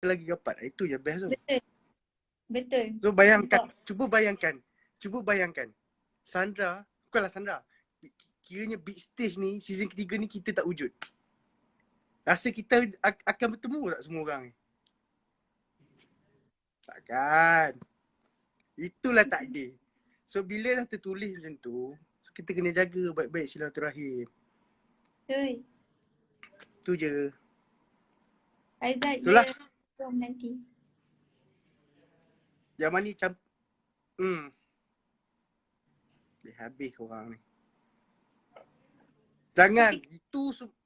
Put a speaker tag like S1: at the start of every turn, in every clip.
S1: lagi rapat. Itu je best tu.
S2: Betul. Betul.
S1: So bayangkan,
S2: Nampak.
S1: cuba bayangkan. Sandra, bukanlah Sandra. Kiranya big stage ni, season ketiga ni kita tak wujud. Rasa kita akan bertemu tak semua orang ni? Takkan. Itulah takdir. So bila dah tertulis macam tu, so kita kena jaga baik-baik silaturahim.
S2: Betul.
S1: Tu je.
S2: Aizat
S1: Itulah.
S2: dia nanti.
S1: Zaman ni macam dah habis korang ni. Jangan,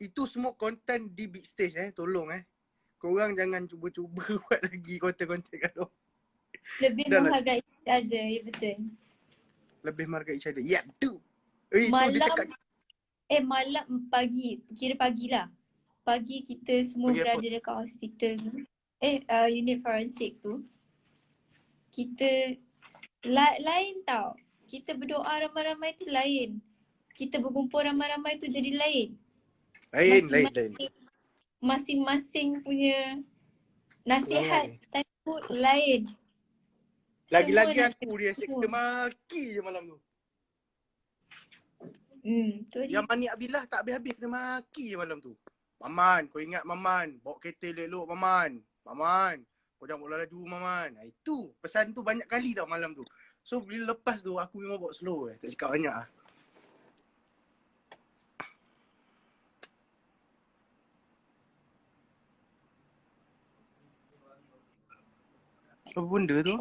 S1: itu semua konten di big stage tolong korang jangan cuba-cuba buat lagi konten-konten kalau
S2: Lebih menghargai each other, ya betul.
S1: lebih menghargai each other. Yep, tu. Itu dia cakap.
S2: Malam pagi, kira pagilah. Pagi kita semua
S1: Pagi apa?
S2: berada dekat hospital tu. Unit forensik tu. Kita lain tau. Kita berdoa ramai-ramai tu lain. Kita berkumpul ramai-ramai tu jadi lain.
S1: Lain.
S2: Masing-masing punya nasihat time tu lain.
S1: Lagi-lagi aku dia asyik kena maki je malam tu.
S2: Tu
S1: Yang Mani Abdillah tak habis-habis kena maki je malam tu. Maman, kau ingat Maman, bawa kereta elok-elok Maman. Maman, kau jangan bawa laju Maman. Itu pesan tu banyak kali tau malam tu. So bila lepas tu aku memang bawa slow tak cakap banyak lah. Apa benda tu?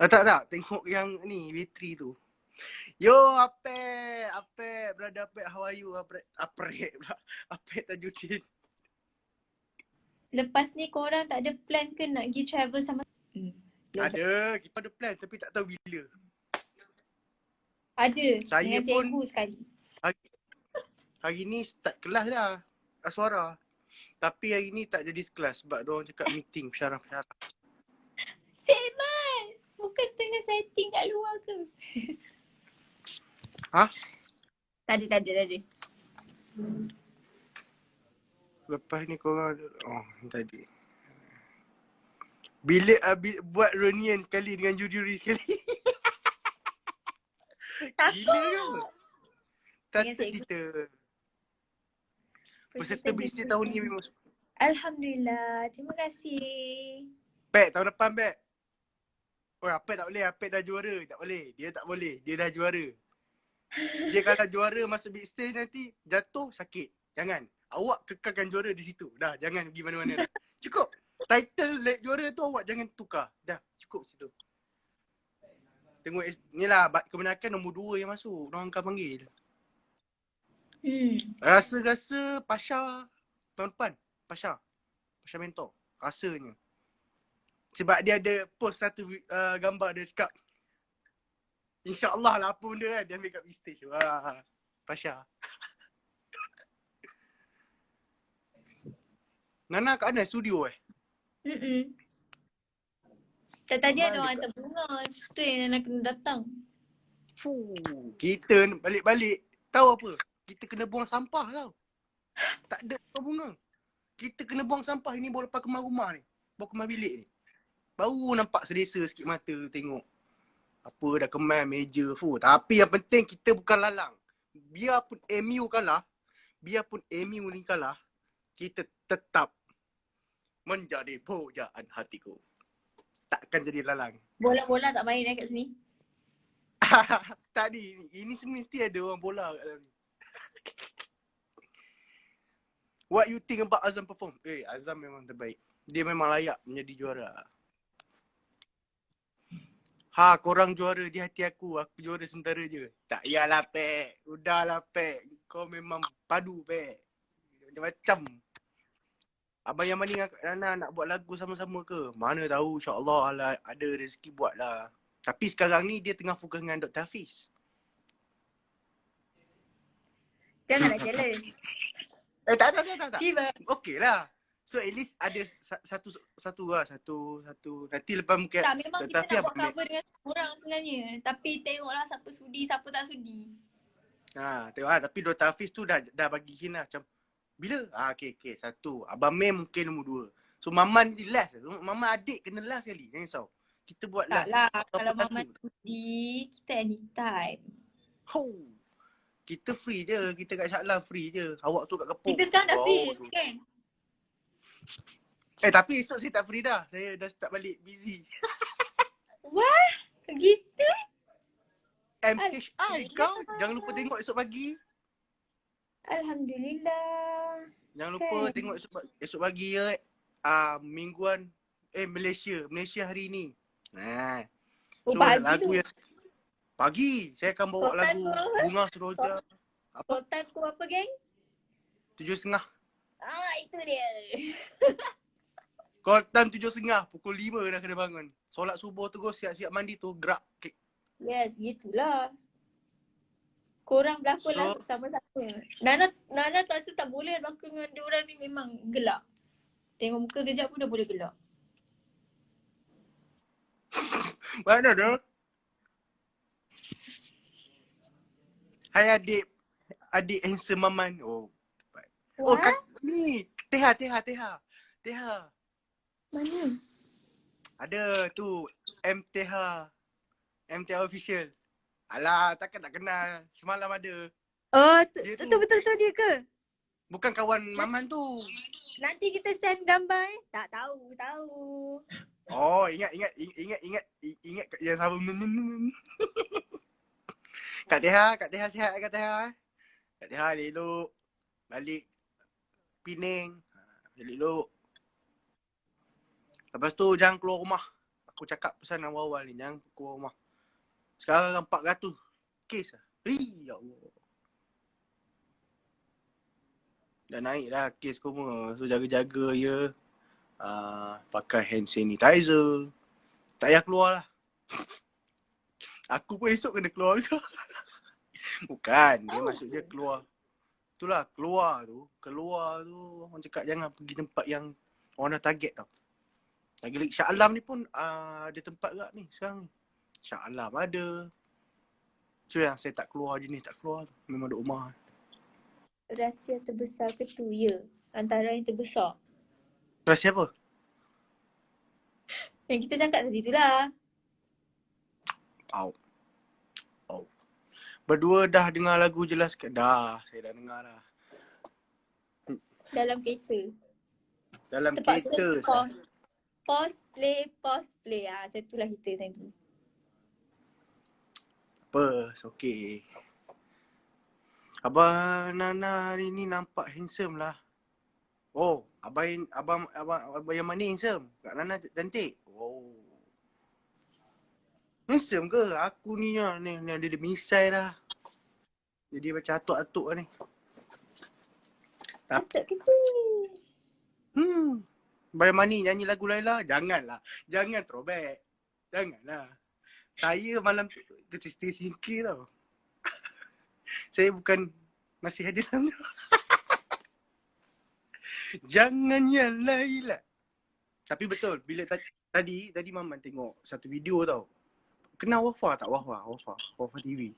S1: Tak. Tengok yang ni, bateri tu. Yo, Apek, brother Apek, how are you? Apek Tajuddin.
S2: Lepas ni korang tak ada plan ke nak pergi travel sama?
S1: Ada, kita ada plan tapi tak tahu bila.
S2: Ada,
S1: Saya
S2: dengan cikgu
S1: pun
S2: sekali.
S1: Hari ni start kelas dah, Aswara. Tapi hari ni tak jadi kelas sebab diorang cakap meeting, pensyarah.
S2: Cik Man, bukan tengah setting kat luar ke?
S1: Ha?
S2: Tak ada.
S1: Lepas ni korang tadi. Bila buat reunion sekali dengan juri sekali. Gila ke? Tak kita. Peserta bisnes tahun ni memang.
S2: Alhamdulillah, terima kasih.
S1: Pek, tahun depan Pek. Apek tak boleh, Apek dah juara. Tak boleh, dia tak boleh, dia dah juara. Dia kalau juara masuk big stage nanti jatuh sakit. Jangan. Awak kekalkan juara di situ. Dah, jangan pergi mana-mana dah. Cukup. Title juara tu awak jangan tukar. Dah, cukup situ. Tengok ni lah, kebanyakan nombor 2 yang masuk. Orang akan panggil. Rasa Pasha tahun depan. Pasha mentor. Rasanya. Sebab dia ada post satu gambar dia cakap InsyaAllah lah apa benda kan dia ambil kat stage. Wah, Pasha. Nana kat mana? Studio
S2: Tadi ada orang hantar bunga. Tu yang Nana kena datang.
S1: Kita balik-balik. Tahu apa? Kita kena buang sampah tau. Tak ada bunga. Kita kena buang sampah ni bawa lepas kemas rumah ni. Bawa kemas bilik ni. Baru nampak selesa sikit mata tengok. Apa dah kemas meja. Tapi yang penting kita bukan lalang. Biarpun MU ni kalah, kita tetap menjadi pujaan hatiku. Takkan jadi lalang.
S2: Bola-bola tak main kat sini?
S1: Tadi, ini mesti ada orang bola kat dalam ni. What you think about Azam perform? Azam memang terbaik. Dia memang layak menjadi juara. Korang juara di hati aku juara sementara je. Tak yalah Pek. Udahlah Pek. Kau memang padu Pek. Macam-macam. Abang Yamani dengan Kak Nana nak buat lagu sama-sama ke? Mana tahu, insyaAllah lah, ada rezeki buat lah. Tapi sekarang ni dia tengah fokus dengan Dr. Hafiz.
S2: Janganlah jealous.
S1: Tak. Okey lah. So at least ada satu. Nanti lepas mungkin
S2: tak, memang kita nak buat cover dengan orang sebenarnya. Tapi tengoklah siapa sudi, siapa tak sudi.
S1: Tengok lah. Tapi Dr. Hafiz tu dah bagi hint lah macam bila? Okay. Satu. Abang Mem mungkin nombor 2. So Maman ni last. Mama adik kena last sekali. Jangan risau. Kita buat
S2: Tak
S1: last.
S2: lah.
S1: Apa
S2: Kalau
S1: lagi?
S2: Mama sudi, kita anytime.
S1: Ho. Kita free je. Kita kat Shah Alam free je. Awak tu kat Kepong.
S2: Kita sekarang dah free
S1: tu.
S2: kan?
S1: Tapi esok saya tak free dah. Saya dah start balik busy.
S2: Wah, gitu?
S1: MHI kau. Jangan lupa tengok esok pagi.
S2: Alhamdulillah.
S1: Jangan lupa tengok esok pagi ya. Mingguan Malaysia hari ni.
S2: Oh,
S1: So
S2: pagi
S1: lagu
S2: tu.
S1: yang pagi saya akan bawa
S2: Call
S1: lagu
S2: time berapa?
S1: Bunga Seroja.
S2: Call time pukul berapa, geng?
S1: 7.30.
S2: Itu dia.
S1: Call time 7.30. Pukul 5 dah kena bangun. Solat subuh terus, siap-siap mandi tu gerak.
S2: Yes, gitulah. Korang berlakon lah sama-sama. Nana tak rasa tak boleh berlakon dengan diorang ni, memang gelak. Tengok muka kejap pun dah boleh gelak.
S1: Mana tu? Hai adik. Adik handsome Maman. Oh kat ni. Teha.
S2: Mana?
S1: Ada tu. MTH official. Alah, takkan tak kenal. Semalam ada.
S2: Oh,
S1: Dia tu.
S2: tu betul-betul dia ke?
S1: Bukan kawan Maman tu.
S2: Nanti kita send gambar Tak tahu.
S1: Oh, ingat yang sama. Kak Teha sihat Kak Teha. Kak Teha elok balik Penang. Elok. Lepas tu jangan keluar rumah. Aku cakap pesan awal-awal ni, jangan keluar rumah. Sekarang 400 kes lah. Ya Allah. Dah naik dah kes semua. So jaga-jaga ya. Pakai hand sanitizer. Tak payah keluar lah. Aku pun esok kena keluar juga. Bukan, dia maksud dia keluar. Itulah, keluar tu. Orang cakap jangan pergi tempat yang orang dah target tau. Lagi-lagi Shah Alam ni pun ada tempat juga ni sekarang ni. Shah Alam ada. So yang saya tak keluar jenis tak keluar tu. Memang duduk rumah.
S2: Rahsia terbesar ke tu? Ya. Antara yang terbesar.
S1: Rahsia apa?
S2: Yang kita cakap tadi tu lah.
S1: Berdua dah dengar lagu Jelas ke? Dah, saya dah dengar dah.
S2: Dalam kereta.
S1: Dalam
S2: Terpaksa
S1: kereta.
S2: pause play. Macam tu lah kita time tu.
S1: Apa? Okay. Abang Nana hari ni nampak handsome lah. Oh, abang yang mana handsome? Kak Nana cantik. Oh. Handsome ke? Aku ni ni ada misai dah. Jadi macam atuk-atuk ni.
S2: Atuk kita.
S1: Bayar Mani nyanyi lagu Laila. Janganlah. Jangan throwback. Janganlah. Saya malam tu stay singkir tau. Saya bukan masih ada dalam tu. Jangan ya Laila. Tapi betul. Bila tadi Maman tengok satu video tau. Kenal Wafa tak? Wafa TV.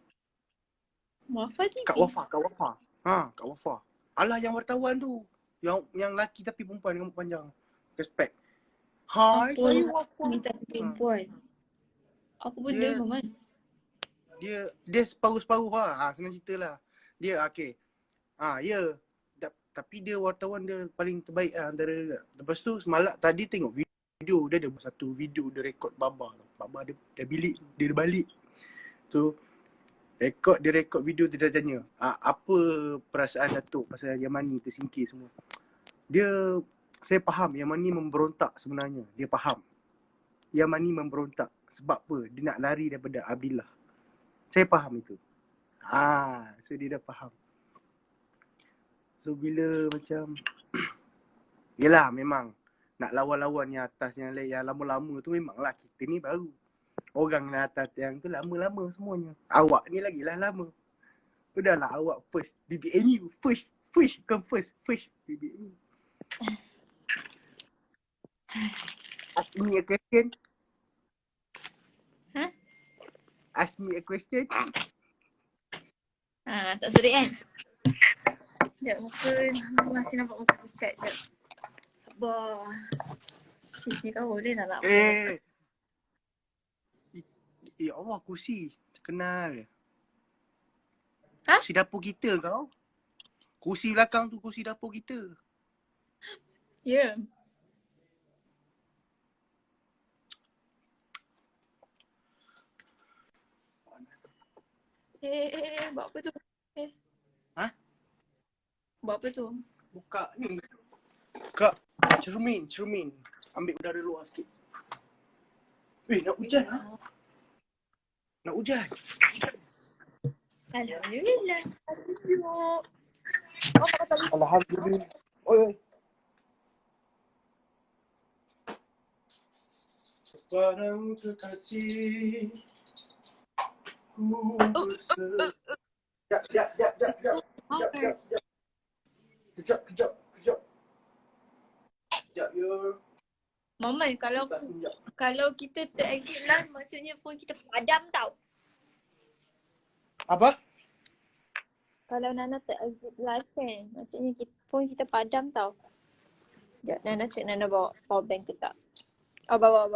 S2: Wafa TV?
S1: Kak Wafa. Kak Wafa. Alah yang wartawan tu. Yang lelaki tapi perempuan rambut panjang. Respect. Hai, saya Wafa.
S2: Minta perempuan. Apa benda Maman?
S1: Dia separuh-separuh lah. Senang cerita lah. Dia okay. Ya. Tapi dia wartawan dia paling terbaik lah antara. Lepas tu semalam tadi tengok video. Dia ada satu video dia rekod Baba. Baba dia bilik. Dia balik. Tu dia rekod video dia tanya. Apa perasaan Datuk pasal Yamani tersingkir semua. Saya faham Yamani memberontak sebenarnya. Dia faham. Yamani memberontak. Sebab apa? Dia nak lari daripada Abdillah. Saya faham itu. So dia dah faham. So bila macam yelah memang nak lawan-lawan yang atas yang lain yang lama-lama tu memanglah kita ni baru. Orang yang atas yang tu lama-lama semuanya. Awak ni lagi lah lama. Udahlah awak first. BBNU first. Bukan first. BBNU. Ask me a question. Ask me a question.
S2: Tak serik kan? Sekejap muka masih nampak muka pucat. Sekejap. Sabar. Ni kau boleh nak lama.
S1: Eh. Ya Allah, kursi. Kenal.
S2: Ha?
S1: Kursi dapur kita kau. Kursi belakang tu kursi dapur kita.
S2: Ya. Buat apa tu?
S1: Ha?
S2: Buat apa tu?
S1: Buka ni. Buka cermin. Ambil udara luar sikit. Nak hujan ha? Nak hujan.
S2: Alhamdulillah. Sejuk. Oh, kata
S1: Alhamdulillah. Oi. Padamu kekasih. Ku berserah. Kejap. Kejap, ya.
S2: Mama, kalau kita ter-exit live, maksudnya phone kita padam tau.
S1: Apa?
S2: Kalau Nana ter-exit live kan, maksudnya phone kita padam tau. Sekejap, Nana check Nana bawa power bank ke tak. Oh, bawa.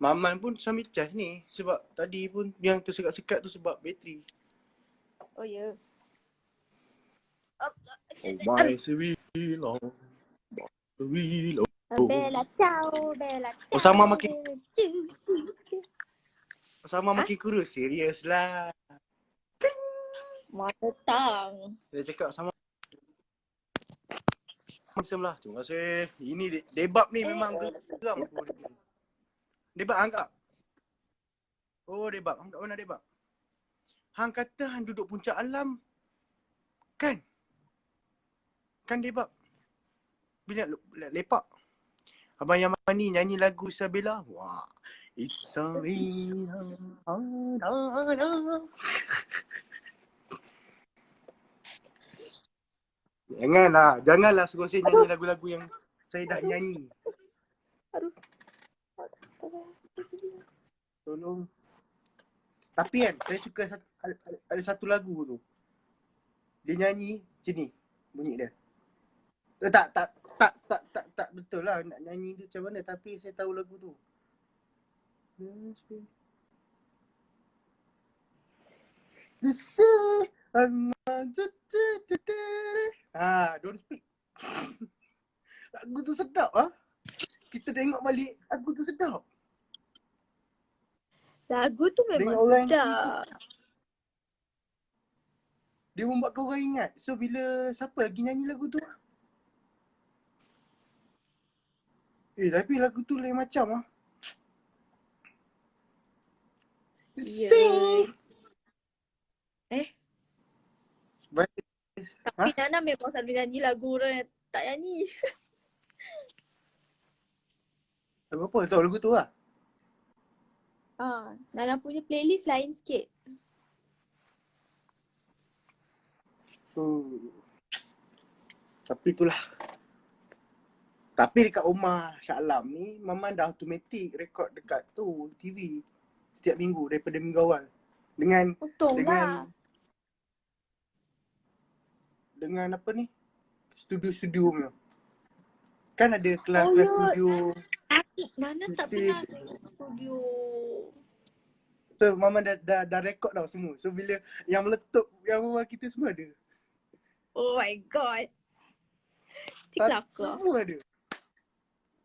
S1: Maman pun sambil charge ni. Sebab tadi pun yang tersekat-sekat tu sebab bateri.
S2: Oh, ya.
S1: Oh my Sewilo.
S2: Bella ciao.
S1: Oh, sama makin kurus. Serius lah.
S2: Mata tang.
S1: Dia cakap sama. Bismillah. Terima kasih. Ini debab ni memang geram aku. Debab anggap. Oh, debab. Anggap mana debab? Hang kata hang duduk puncak alam. Kan debab. Bila lepak. Abang Yamani nyanyi lagu Isabella. Wah. Isabella. Janganlah suruh saya nyanyi lagu-lagu yang saya dah nyanyi.
S2: Aduh.
S1: Tolong. Tapi kan saya suka ada satu lagu tu. Dia nyanyi macam ni bunyi dia. Tak betul lah nak nyanyi tu macam mana, tapi saya tahu lagu tu. Don't speak. Lagu tu sedap ah. Kita tengok balik lagu tu sedap.
S2: Lagu tu memang sedap.
S1: Dia membuat kau orang ingat. So bila siapa lagi nyanyi lagu tu? Tapi lagu tu lain macam ah.
S2: Ya. Tapi
S1: Ha?
S2: Nana memang selalu nyanyi lagu orang yang tak nyanyi.
S1: Lagu apa? Tahu lagu tu lah.
S2: Nana punya playlist lain sikit.
S1: Tapi itulah. Tapi dekat rumah Shah Alam ni, Mama dah automatic record dekat tu TV setiap minggu daripada minggu awal. Dengan apa ni? Studio punya. Kan ada kelas studio.
S2: Nana tak pernah tengok studio.
S1: So Mama dah record tau semua. So bila yang meletup yang awal kita semua ada.
S2: Oh my god. Kelakar.
S1: Semua ada.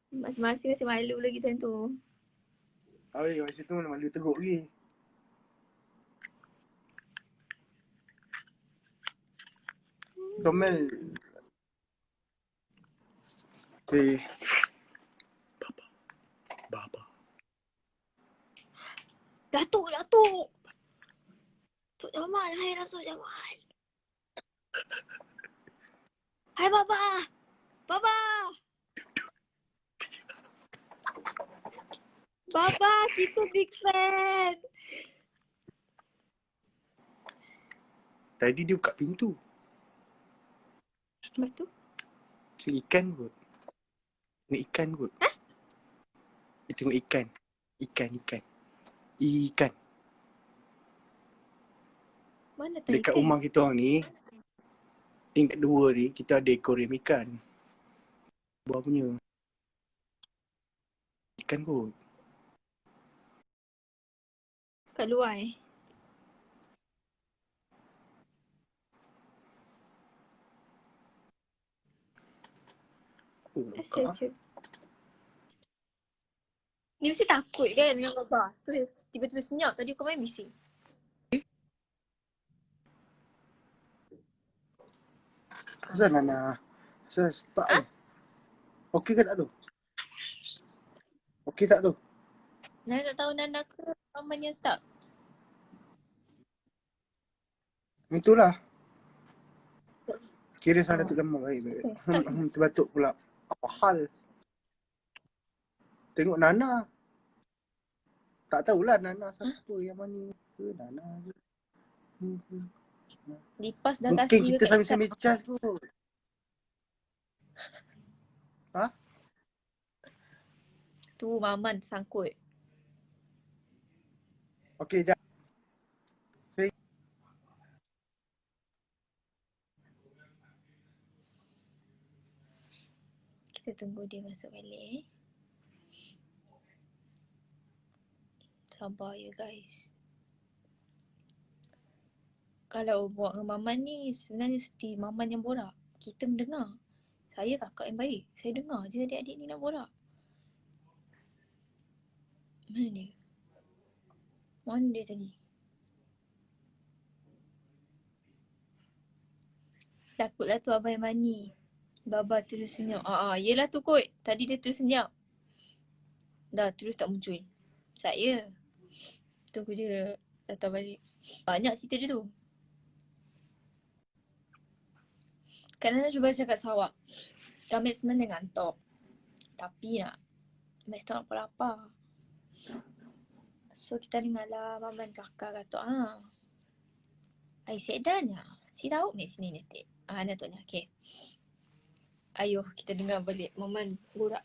S2: Masing-masing masih malu lagi time tu.
S1: Masa tu mana malu teruk lagi. Domel. Baba.
S2: Datuk. Datuk Jamal. Hai Datuk Jamal. Hai Baba. Baba, kita big fan.
S1: Tadi dia buka pintu.
S2: Lepas tu?
S1: Tengok ikan kot. Dia tengok ikan. Ikan.
S2: Mana tak
S1: Dekat
S2: ikan?
S1: rumah kita orang ni, tingkat 2 ni, kita ada aquarium ikan. Buah punya. ikan kot.
S2: Kat luar
S1: Oh,
S2: Asal
S1: kak.
S2: je. Ni mesti takut kan dengan Baba. Tu tiba-tiba senyap tadi kau main bising.
S1: Asal Nana? Asal start tu? Okey ke tak tu? Okey tak tu?
S2: Nana tak tahu Nana ke Maman yang start.
S1: Itulah. Kira salah tu gambar baik.
S2: Start.
S1: Terbatuk pula. Apa hal? Tengok Nana. Tak tahulah Nana siapa yang mana ke Nana ke.
S2: Lipas dah
S1: Mungkin
S2: kasih
S1: kita
S2: kat
S1: sambil-sambil charge kot. Ha?
S2: tu Maman sangkut.
S1: Okey, jap.
S2: Kita tunggu dia masuk balik. Sabar ya guys. Kalau buat dengan Maman ni sebenarnya seperti Maman yang borak. Kita mendengar. Saya kakak yang baik. Saya dengar je adik-adik ni nak borak. Mana dia? Mana dia tadi? Takutlah tu Abang yang mani. Baba terus senyap. Yelah tu kot. Tadi dia terus senyap. Dah terus tak muncul. Saya. Tunggu dia datang balik. Banyak cerita dia tu. Kadang-kadang cuba cakap Sarawak. Kami sebenarnya ngantuk. Tapi nak tak apa-apa. So kita dengarlah Maman kakak kata, I said done lah. Si tahu mek sini nanti. Nak okay. Ayuh kita dengar balik Maman borak.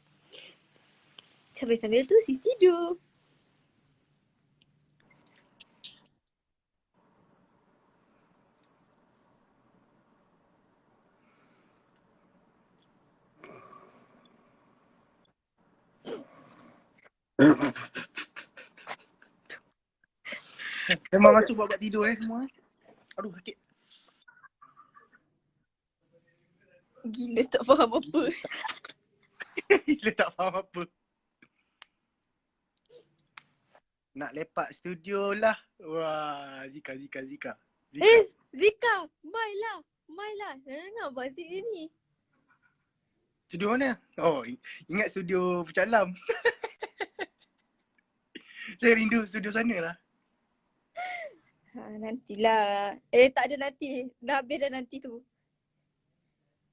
S2: Sambil-sambil tu si tidur.
S1: Memang masuk buat tidur semua. Aduh, sakit.
S2: Gila tak faham apa.
S1: Gila tak faham apa. Nak lepak studio lah. Wah, Zika. Zika.
S2: Zika, mai lah. Nak buat Zik dia ni.
S1: Studio mana? Oh, ingat studio Pucalam. Saya rindu studio sana lah.
S2: Nantilah. Tak ada nanti. Dah habis dah nanti tu.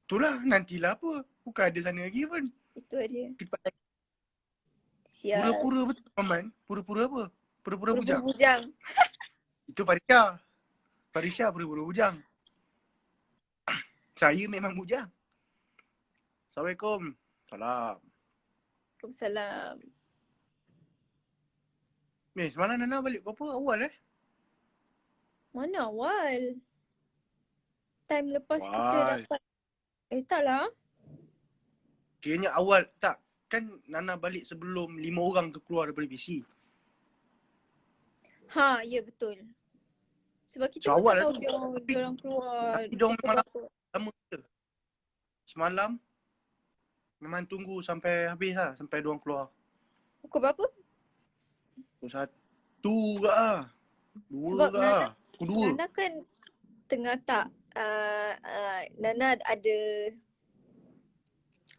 S1: Itulah, nantilah apa. Bukan ada sana lagi pun.
S2: Itu dia.
S1: Cepat lagi.
S2: Sial.
S1: Pura-pura betul, Maman. Pura-pura apa? Pura-pura bujang.
S2: Bujang.
S1: Itu Farisha. Farisha pura-pura bujang. Saya memang bujang. Assalamualaikum. Salam.
S2: Waalaikumsalam.
S1: Semalam Nana balik berapa awal
S2: Mana awal? Time lepas
S1: Awal.
S2: kita dapat. Tak lah.
S1: Kiranya awal. Tak. Kan Nana balik sebelum 5 orang tu keluar daripada PC.
S2: Ya betul. Sebab kita
S1: So,
S2: pun
S1: awal
S2: tak tahu
S1: lah
S2: dia orang keluar.
S1: Tapi diorang
S2: pukul
S1: memang
S2: berapa.
S1: lama je. Semalam memang tunggu sampai habis lah. Sampai diorang keluar.
S2: Pukul berapa?
S1: Pukul 1 ke lah. 2
S2: Sebab
S1: ke lah. Pukul 2.
S2: Nana kan tengah tak. Nana ada.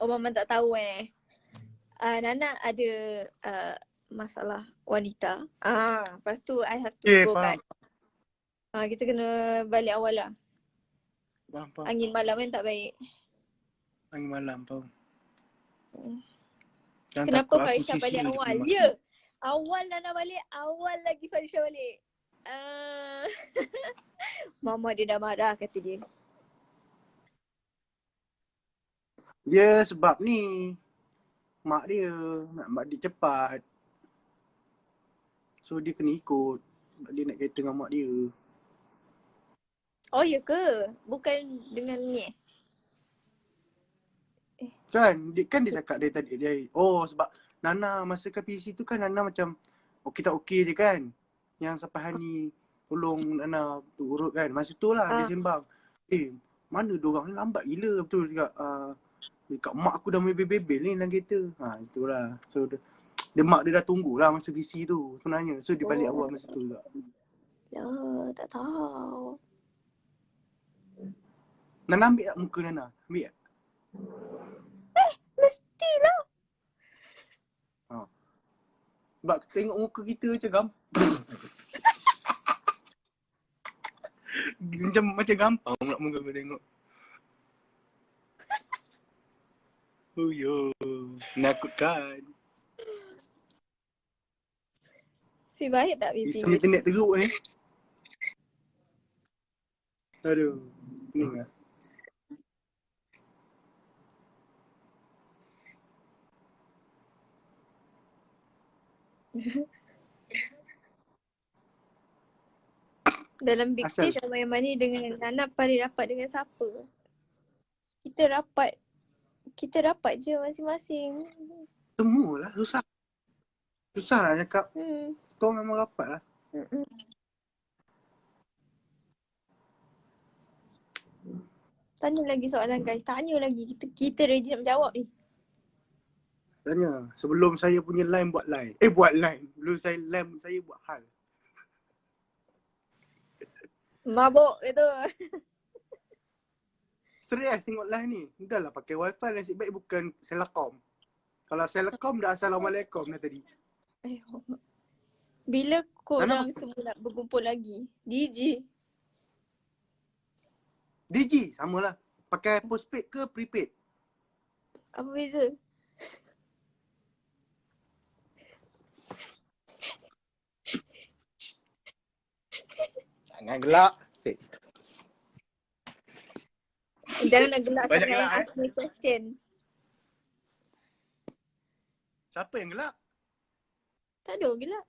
S2: Maman tak tahu Nana ada masalah wanita. Lepas tu I have to go
S1: Faham.
S2: back. Kita kena balik awal lah.
S1: Faham.
S2: Angin malam kan tak baik.
S1: Angin malam faham.
S2: Kenapa Farisha balik awal? Ya. Awal Nana balik, awal lagi Farisha balik. Mama dia dah marah kata dia.
S1: Dia sebab ni. Mak dia. Mak dia cepat. So dia kena ikut. Sebab dia nak kereta dengan mak dia.
S2: Oh ya ke? Bukan dengan ni
S1: Kan dia cakap dari tadi dia. Oh sebab Nana masa kat PC tu kan Nana macam okey tak okey je kan. Yang sampai Hani tolong Nana tu urut kan. Masa tu lah dia sembang. Mana diorang ni lambat gila betul juga. Dekat mak aku dah bebel-bebel ni dalam kereta. Itulah. So dia mak dia dah tunggulah masa PC tu sebenarnya. So dia balik awal masa tu juga.
S3: Ya, tak tahu.
S1: Nana ambil tak muka Nana? Ambil tak?
S3: Mestilah.
S1: Sebab tengok muka kita macam macam gampang pula muka aku tengok. Oh yo, menakutkan.
S3: Si baik tak
S1: Isam
S3: pipi?
S1: internet teruk ni. Aduh, ni lah.
S3: Dalam big
S1: Asal-
S3: stage Abang Yamani dengan Nana paling rapat dengan siapa? Kita rapat je masing-masing.
S1: Semualah susah. Susah nak cakap. Kau memang rapat lah.
S3: Tanya lagi soalan guys. Tanya lagi. Kita ready nak menjawab ni.
S1: Tanya, sebelum saya punya line buat line. Buat line. Belum saya line, saya buat hal.
S3: Mabuk gitu.
S1: Serius tengok line ni. Dah lah pakai wifi, nasib baik bukan Celcom. Kalau Celcom dah Assalamualaikum dah tadi.
S3: Bila korang
S1: Nana-
S3: semua nak berkumpul lagi? DJ.
S1: DG, samalah. Pakai postpaid ke prepaid?
S3: Apa beza?
S1: Jangan gelak.
S3: Jangan nak gelak
S1: Banyak
S3: sangat
S1: gelak,
S3: ask me question.
S1: Siapa yang gelak?
S3: Tak ada orang gelak.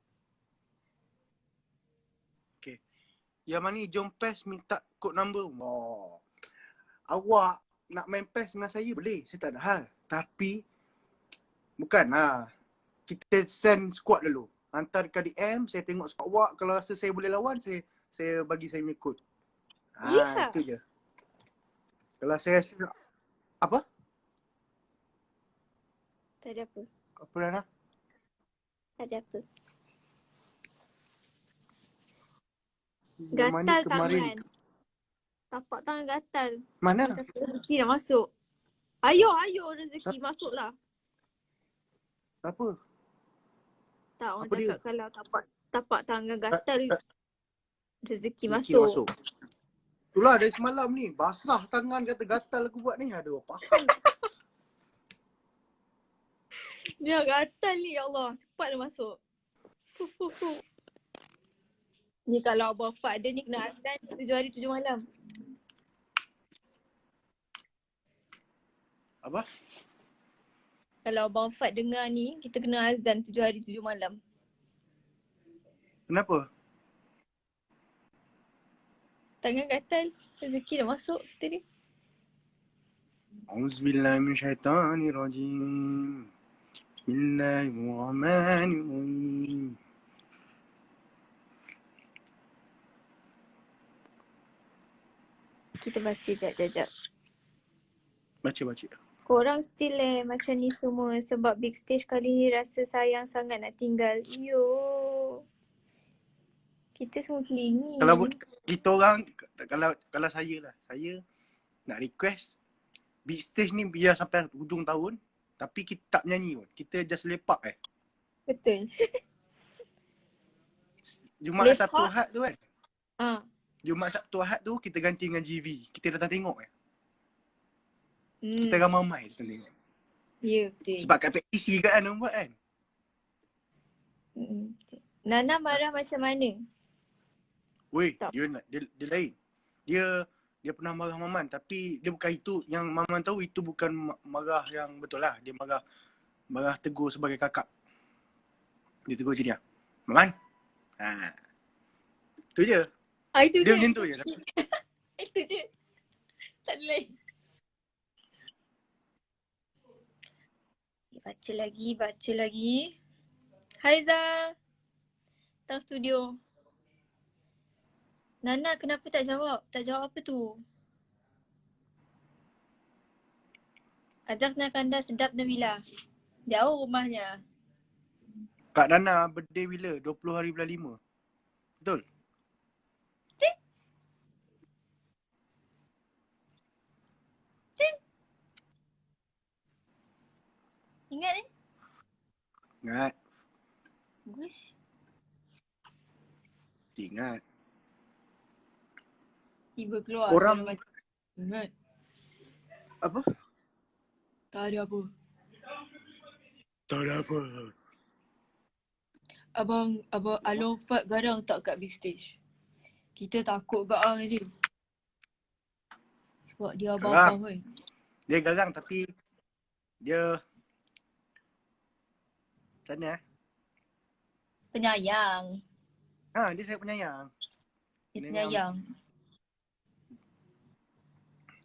S1: Yang mana jom PES minta kod number. Awak nak main PES dengan saya boleh. Saya tak ada hal. Tapi bukan lah. Kita send squad dulu. Hantar dekat DM, saya tengok squad awak. Kalau rasa saya boleh lawan, saya bagi saya punya kod.
S3: Ya.
S1: Itu je. Kalau saya rasa apa?
S3: Tak ada apa.
S1: Apa Nana?
S3: Tak ada apa.
S1: Yang mana
S3: Gatal
S1: kemarin?
S3: tangan. Tapak tangan gatal.
S1: Mana?
S3: Macam rezeki dah masuk. Ayo rezeki masuklah.
S1: Apa?
S3: Tak, orang
S1: Apa dia?
S3: cakap kalau tapak tangan gatal, rezeki
S1: Rezeki
S3: masuk.
S1: Itulah dari semalam ni. Basah tangan kata gatal aku buat ni. Aduh, faham.
S3: Dia gatal ni, ya Allah. Cepat dia masuk. Fuh. Ni kalau Abang Fad dia ni kena azan 7 hari 7 malam.
S1: Apa?
S3: Kalau Abang Fad dengar ni, kita kena azan 7 hari 7 malam.
S1: Kenapa?
S3: Tangan gatal, rezeki dah masuk kita ni.
S1: Auzubillahiminasyaitanirrajim. Bismillahirrahmanirrahim.
S3: Kita baca jap.
S1: Baca.
S3: Korang still macam ni semua sebab big stage kali ni rasa sayang sangat nak tinggal. Yo. Kita semua kelingi.
S1: Kalau kita orang, kalau saya lah. Saya nak request big stage ni biar sampai hujung tahun. Tapi kita tak menyanyi pun. Kita just lepak
S3: Betul.
S1: Jumaat
S3: Lepak?
S1: Sabtu Ahad tu kan.
S3: Jumaat
S1: Sabtu Ahad tu kita ganti dengan GV. Kita datang tengok
S3: Hmm.
S1: Kita ramai datang tengok.
S3: Ya, betul.
S1: Sebab kat PTC kan orang buat kan.
S3: Nana marah macam mana?
S1: Weh,
S3: Tak.
S1: dia lain. Dia pernah marah Maman tapi dia bukan itu yang Maman tahu, itu bukan marah yang betul lah. Dia marah tegur sebagai kakak. Dia tegur je dia. Maman. Tu je.
S3: Itu
S1: Dia
S3: je.
S1: macam tu je.
S3: Itu je. Tak ada lain.
S2: Baca lagi. Haiza, datang studio. Nana, kenapa tak jawab? Tak jawab apa tu? Ajak nak kanda sedap Nabila. Jauh rumahnya.
S1: Kak Nana birthday bila? 20 hari bulan 5. Betul?
S2: Ingat ni?
S1: Ingat.
S2: Bagus.
S1: Ingat.
S2: Tiba keluar.
S1: Korang
S2: Ingat.
S1: apa?
S2: Tak ada apa.
S1: Tak ada apa.
S2: Abang Along Fat garang tak kat big stage? Kita takut kat orang dia. Sebab dia abang-abang kan.
S1: Dia garang tapi dia macam mana
S2: Penyayang.
S1: dia sangat penyayang.
S2: Dia penyayang.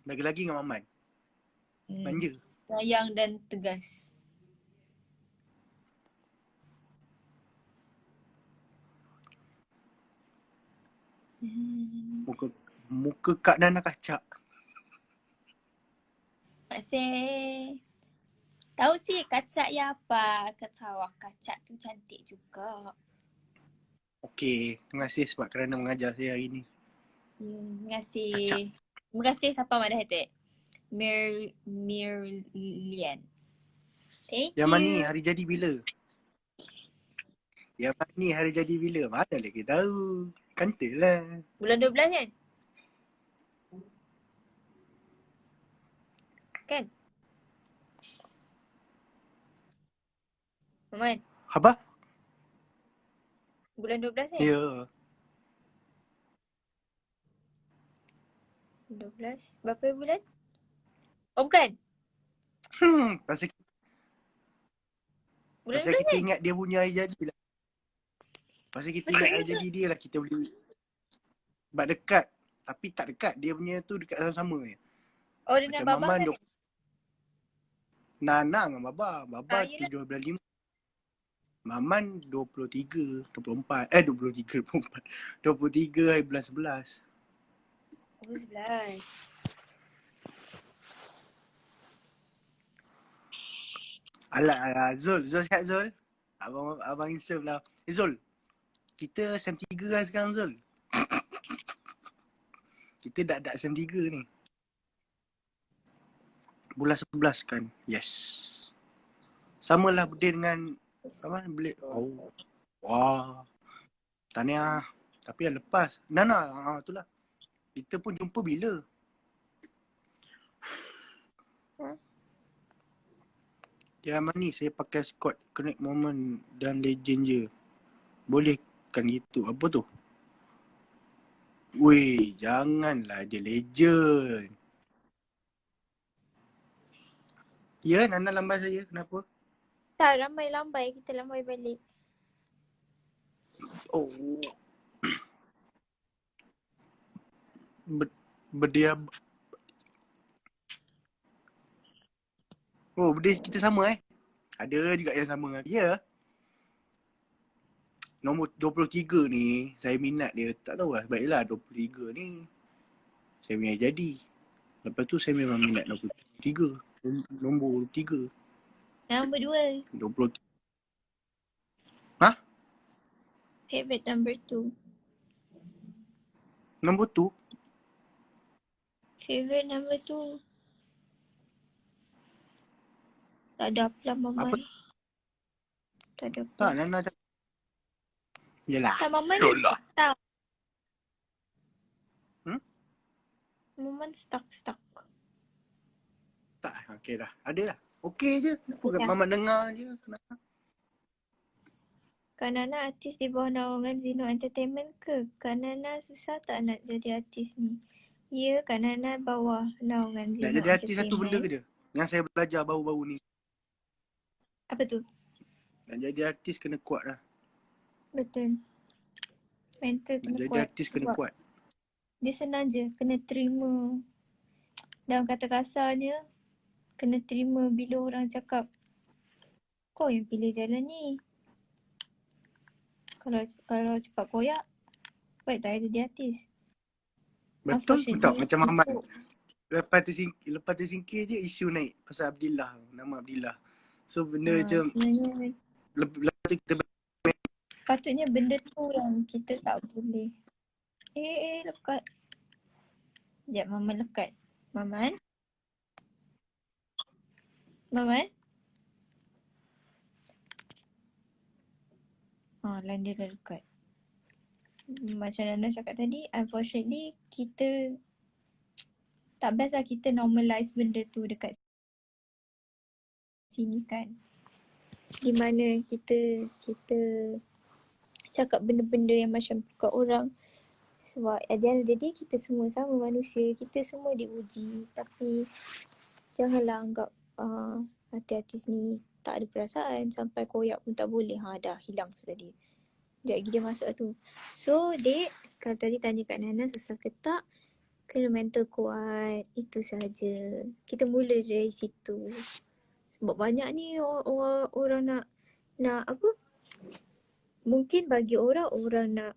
S1: Lagi-lagi dengan Maman. Manja.
S2: Penyayang dan tegas.
S1: Muka Kak Nana kacak.
S2: Masih. Tahu sih kacak ya apa? Ketawa kacak tu cantik juga.
S1: Okey, terima kasih sebab kerana mengajar saya hari ni.
S2: Terima kasih.
S1: Kacak.
S2: Terima kasih siapa mana hati? Mirlian. Thank
S1: Yang
S2: you.
S1: mana hari jadi bila? Yang mana hari jadi bila? Mana lagi tahu. Kantalah.
S2: Bulan 12 kan? Kan? Maman,
S1: Apa?
S2: bulan 12 kan?
S1: Ya.
S2: 12. Berapa bulan? Oh bukan.
S1: Pasal
S2: Bulan
S1: kita
S2: 12 kan?
S1: ingat dia punya hari jadi lah. Pasal kita ingat hari jadi dia lah kita boleh. Sebab dekat. Tapi tak dekat. Dia punya tu dekat sama-sama je.
S2: Oh dengan
S1: Macam
S2: Babah
S1: Maman
S2: kan?
S1: Nana dengan Baba. Baba
S2: yelah.
S1: 7 bulan 5. Maman 23, 24. 23, 24. 23 hari bulan 11.
S2: Oh 11.
S1: Alah, Zul sihat Zul. Abang Insaf lah. Zul, kita SEM 3 kan sekarang Zul. Kita dak SEM 3 ni. Bulan 11 kan. Yes. Samalah berdeh dengan apa beli. Oh. Wah. Tahniah. Tapi yang lepas. Nana, itulah. Kita pun jumpa bila? Dia ni saya pakai Scott Connect Moment dan Legend je. Boleh kan gitu. Apa tu? Weh, janganlah dia Legend. Ya, Nana lambai saya. Kenapa?
S2: Tak, lambai. Kita lambai balik.
S1: Oh. Berdiam. Oh, berdeh kita sama Ada juga yang sama dengan dia. Nombor 23 ni, saya minat dia. Tak tahu lah, baiklah 23 ni. Saya punya jadi. Lepas tu saya memang minat nombor 3. Nombor 3.
S2: Nombor 2.
S1: 20.
S2: Favorite number 2.
S1: Nombor tu?
S2: Favorite number 2. Tak ada apa lah Maman.
S1: Apa?
S2: Tak ada apa.
S1: Tak, Nana cakap. Yelah.
S2: Tak, Maman
S1: Yolah.
S2: stuck.
S3: Moment stuck.
S1: Tak, okey dah. Ada lah. Okey je.
S2: Okey dah.
S1: Mama dengar je. Senang.
S3: Kak Nana artis di bawah naungan Zino Entertainment ke? Kak Nana susah tak nak jadi artis ni? Ya, Kak Nana bawah naungan Zino
S1: Nak jadi artis satu benda ke dia? Yang saya belajar baru-baru ni.
S3: Apa tu?
S1: Nak jadi artis kena kuat lah.
S3: Betul. Mental
S1: Nak
S3: kena
S1: jadi
S3: kuat.
S1: artis kena
S3: Sebab
S1: kuat.
S3: dia senang je, kena terima. Dalam kata kasarnya, kena terima bila orang cakap
S2: Kau yang pilih jalan ni. Kalau cepat koyak, baik tak ada di artis.
S1: Betul pun tak macam Mamat.
S2: itu
S1: Lepas tersingkir je isu naik pasal Abdillah, nama Abdillah. So benda macam
S2: sebenarnya
S1: lepas tu kita
S2: patutnya benda tu yang kita tak boleh. Lekat. Sekejap, Maman lekat. Maman? Line dia dah dekat. Macam Nana cakap tadi, unfortunately kita tak best lah kita normalize benda tu dekat sini kan. Di mana kita cakap benda-benda yang macam kat orang. Sebab at the end of the day kita semua sama manusia, kita semua diuji. Tapi janganlah anggap artis ni tak ada perasaan sampai koyak pun tak boleh. Dah hilang sudah dia. Sekejap lagi dia masuk tu. So dek, kalau tadi tanya kat Nana susah ke tak, kena mental kuat. Itu saja. Kita mula dari situ. Sebab banyak ni orang nak apa? Mungkin bagi orang nak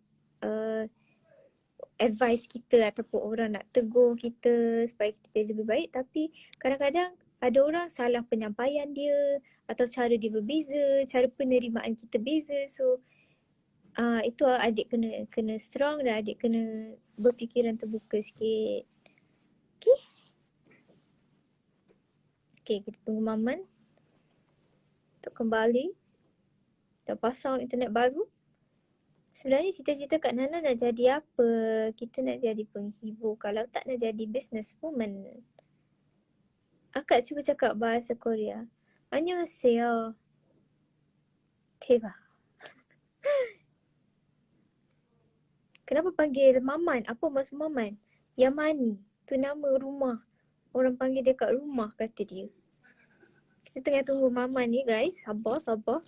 S2: advice kita ataupun orang nak tegur kita supaya kita jadi lebih baik, tapi kadang-kadang ada orang salah penyampaian dia atau cara dia berbeza, cara penerimaan kita beza. So itu adik kena strong dan adik kena berfikiran terbuka sikit. Okay, kita tunggu Maman untuk kembali dan pasang internet baru. Sebenarnya cita-cita Kak Nana nak jadi apa? Kita nak jadi penghibur. Kalau tak nak jadi businesswoman. Akak cuba cakap bahasa Korea. Annyeonghaseyo. Teba. Kenapa panggil Maman? Apa maksud Maman? Yamani. Tu nama rumah. Orang panggil dia kat rumah kata dia. Kita tengah tunggu Maman ni guys. Sabar.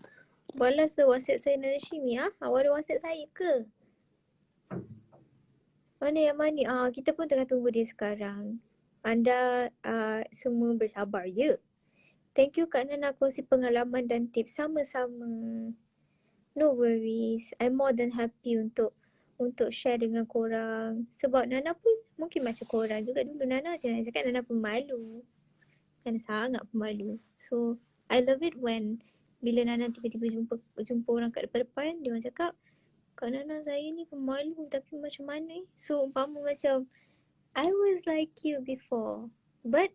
S2: Balas WhatsApp saya Nana Shimi. Awak ada WhatsApp saya ke? Mana Yamani? Kita pun tengah tunggu dia sekarang. Anda semua bersabar ya. Thank you Kak Nana kongsi pengalaman dan tips sama-sama. No worries. I'm more than happy untuk share dengan korang. Sebab Nana pun mungkin macam korang juga dulu. Nana macam Nana cakap, Nana pemalu. Nana sangat pemalu. So, I love it when bila Nana tiba-tiba jumpa orang kat depan-depan, dia orang cakap, Kak Nana saya ni pemalu tapi macam mana So, umpama macam, I was like you before. But,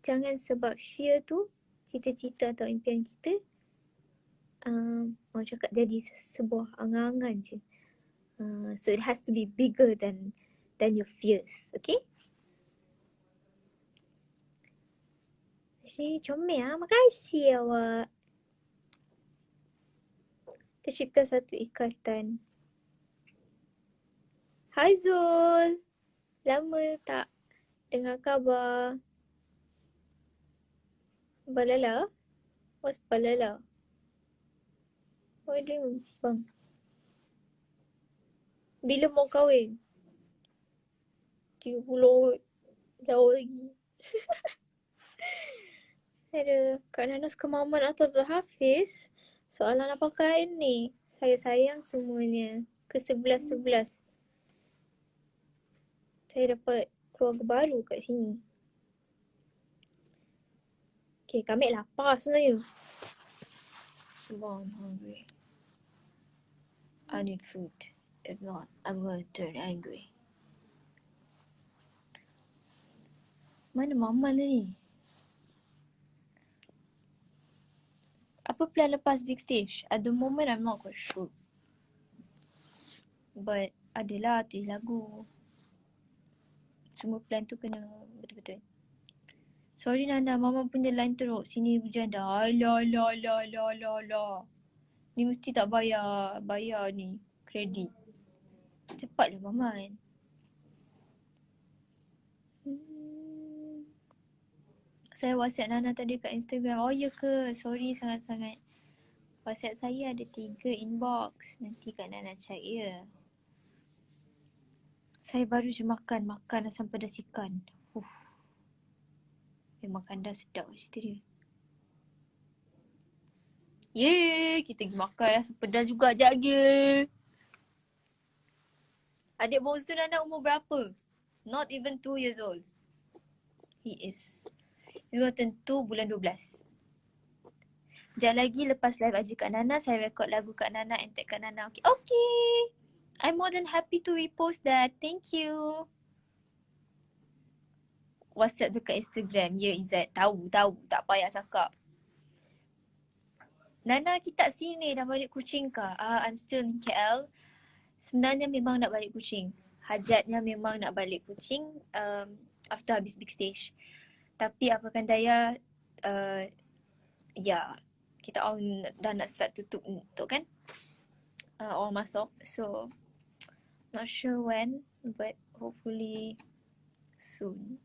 S2: jangan sebab fear tu, cita-cita atau impian kita, orang cakap jadi sebuah angan-angan je. So it has to be bigger than your fears, okay? Sini comel makasih awak. Tercipta satu ikatan. Hai Zul. Lama tak dengar khabar. Balala? What's Balala? What are you doing, bang? Bila mau kahwin? 30 jauh lagi. Ada Kak Nana suka Maman atau Abdul Hafiz? Soalan apa kain ni? Saya sayang semuanya. Ke-11-11. Saya dapat keluarga baru kat sini. Okay, kami lapar sebenarnya. I'm hungry. I need food. If not, I'm going to turn angry. Mana Maman ni? Apa plan lepas big stage? At the moment, I'm not quite sure. But, adalah tulis lagu. Semua plan tu kena betul-betul. Sorry Nana, Mama punya line teruk. Sini hujan dah. Alah. Ni mesti tak bayar ni. Kredit. Cepatlah Maman. Saya WhatsApp Nana tadi kat Instagram. Oh ya ke? Sorry sangat-sangat. WhatsApp saya ada 3 inbox. Nanti Kak Nana check ya. Saya baru je makan asam pedas ikan. Memang kanda sedap cerita dia. Yeay, kita pergi makan lah. Pedas juga sekejap lagi. Adik Bosun anak umur berapa? Not even 2 years old. He's going to turn 2 bulan 12. Sekejap lagi lepas live Aji Kak Nana, saya rekod lagu Kak Nana and tag Kak Nana. Okay. Okay. I'm more than happy to repost that. Thank you. WhatsApp dekat Instagram. Ya Izzat. Tahu. Tak payah cakap. Nana, kita kat sini dah balik Kuching kah? I'm still in KL. Sebenarnya memang nak balik Kuching. Hajatnya memang nak balik Kuching after habis big stage. Tapi apakan daya, ya, kita orang dah nak start tutup tu kan? Orang masuk. So, not sure when, but hopefully soon.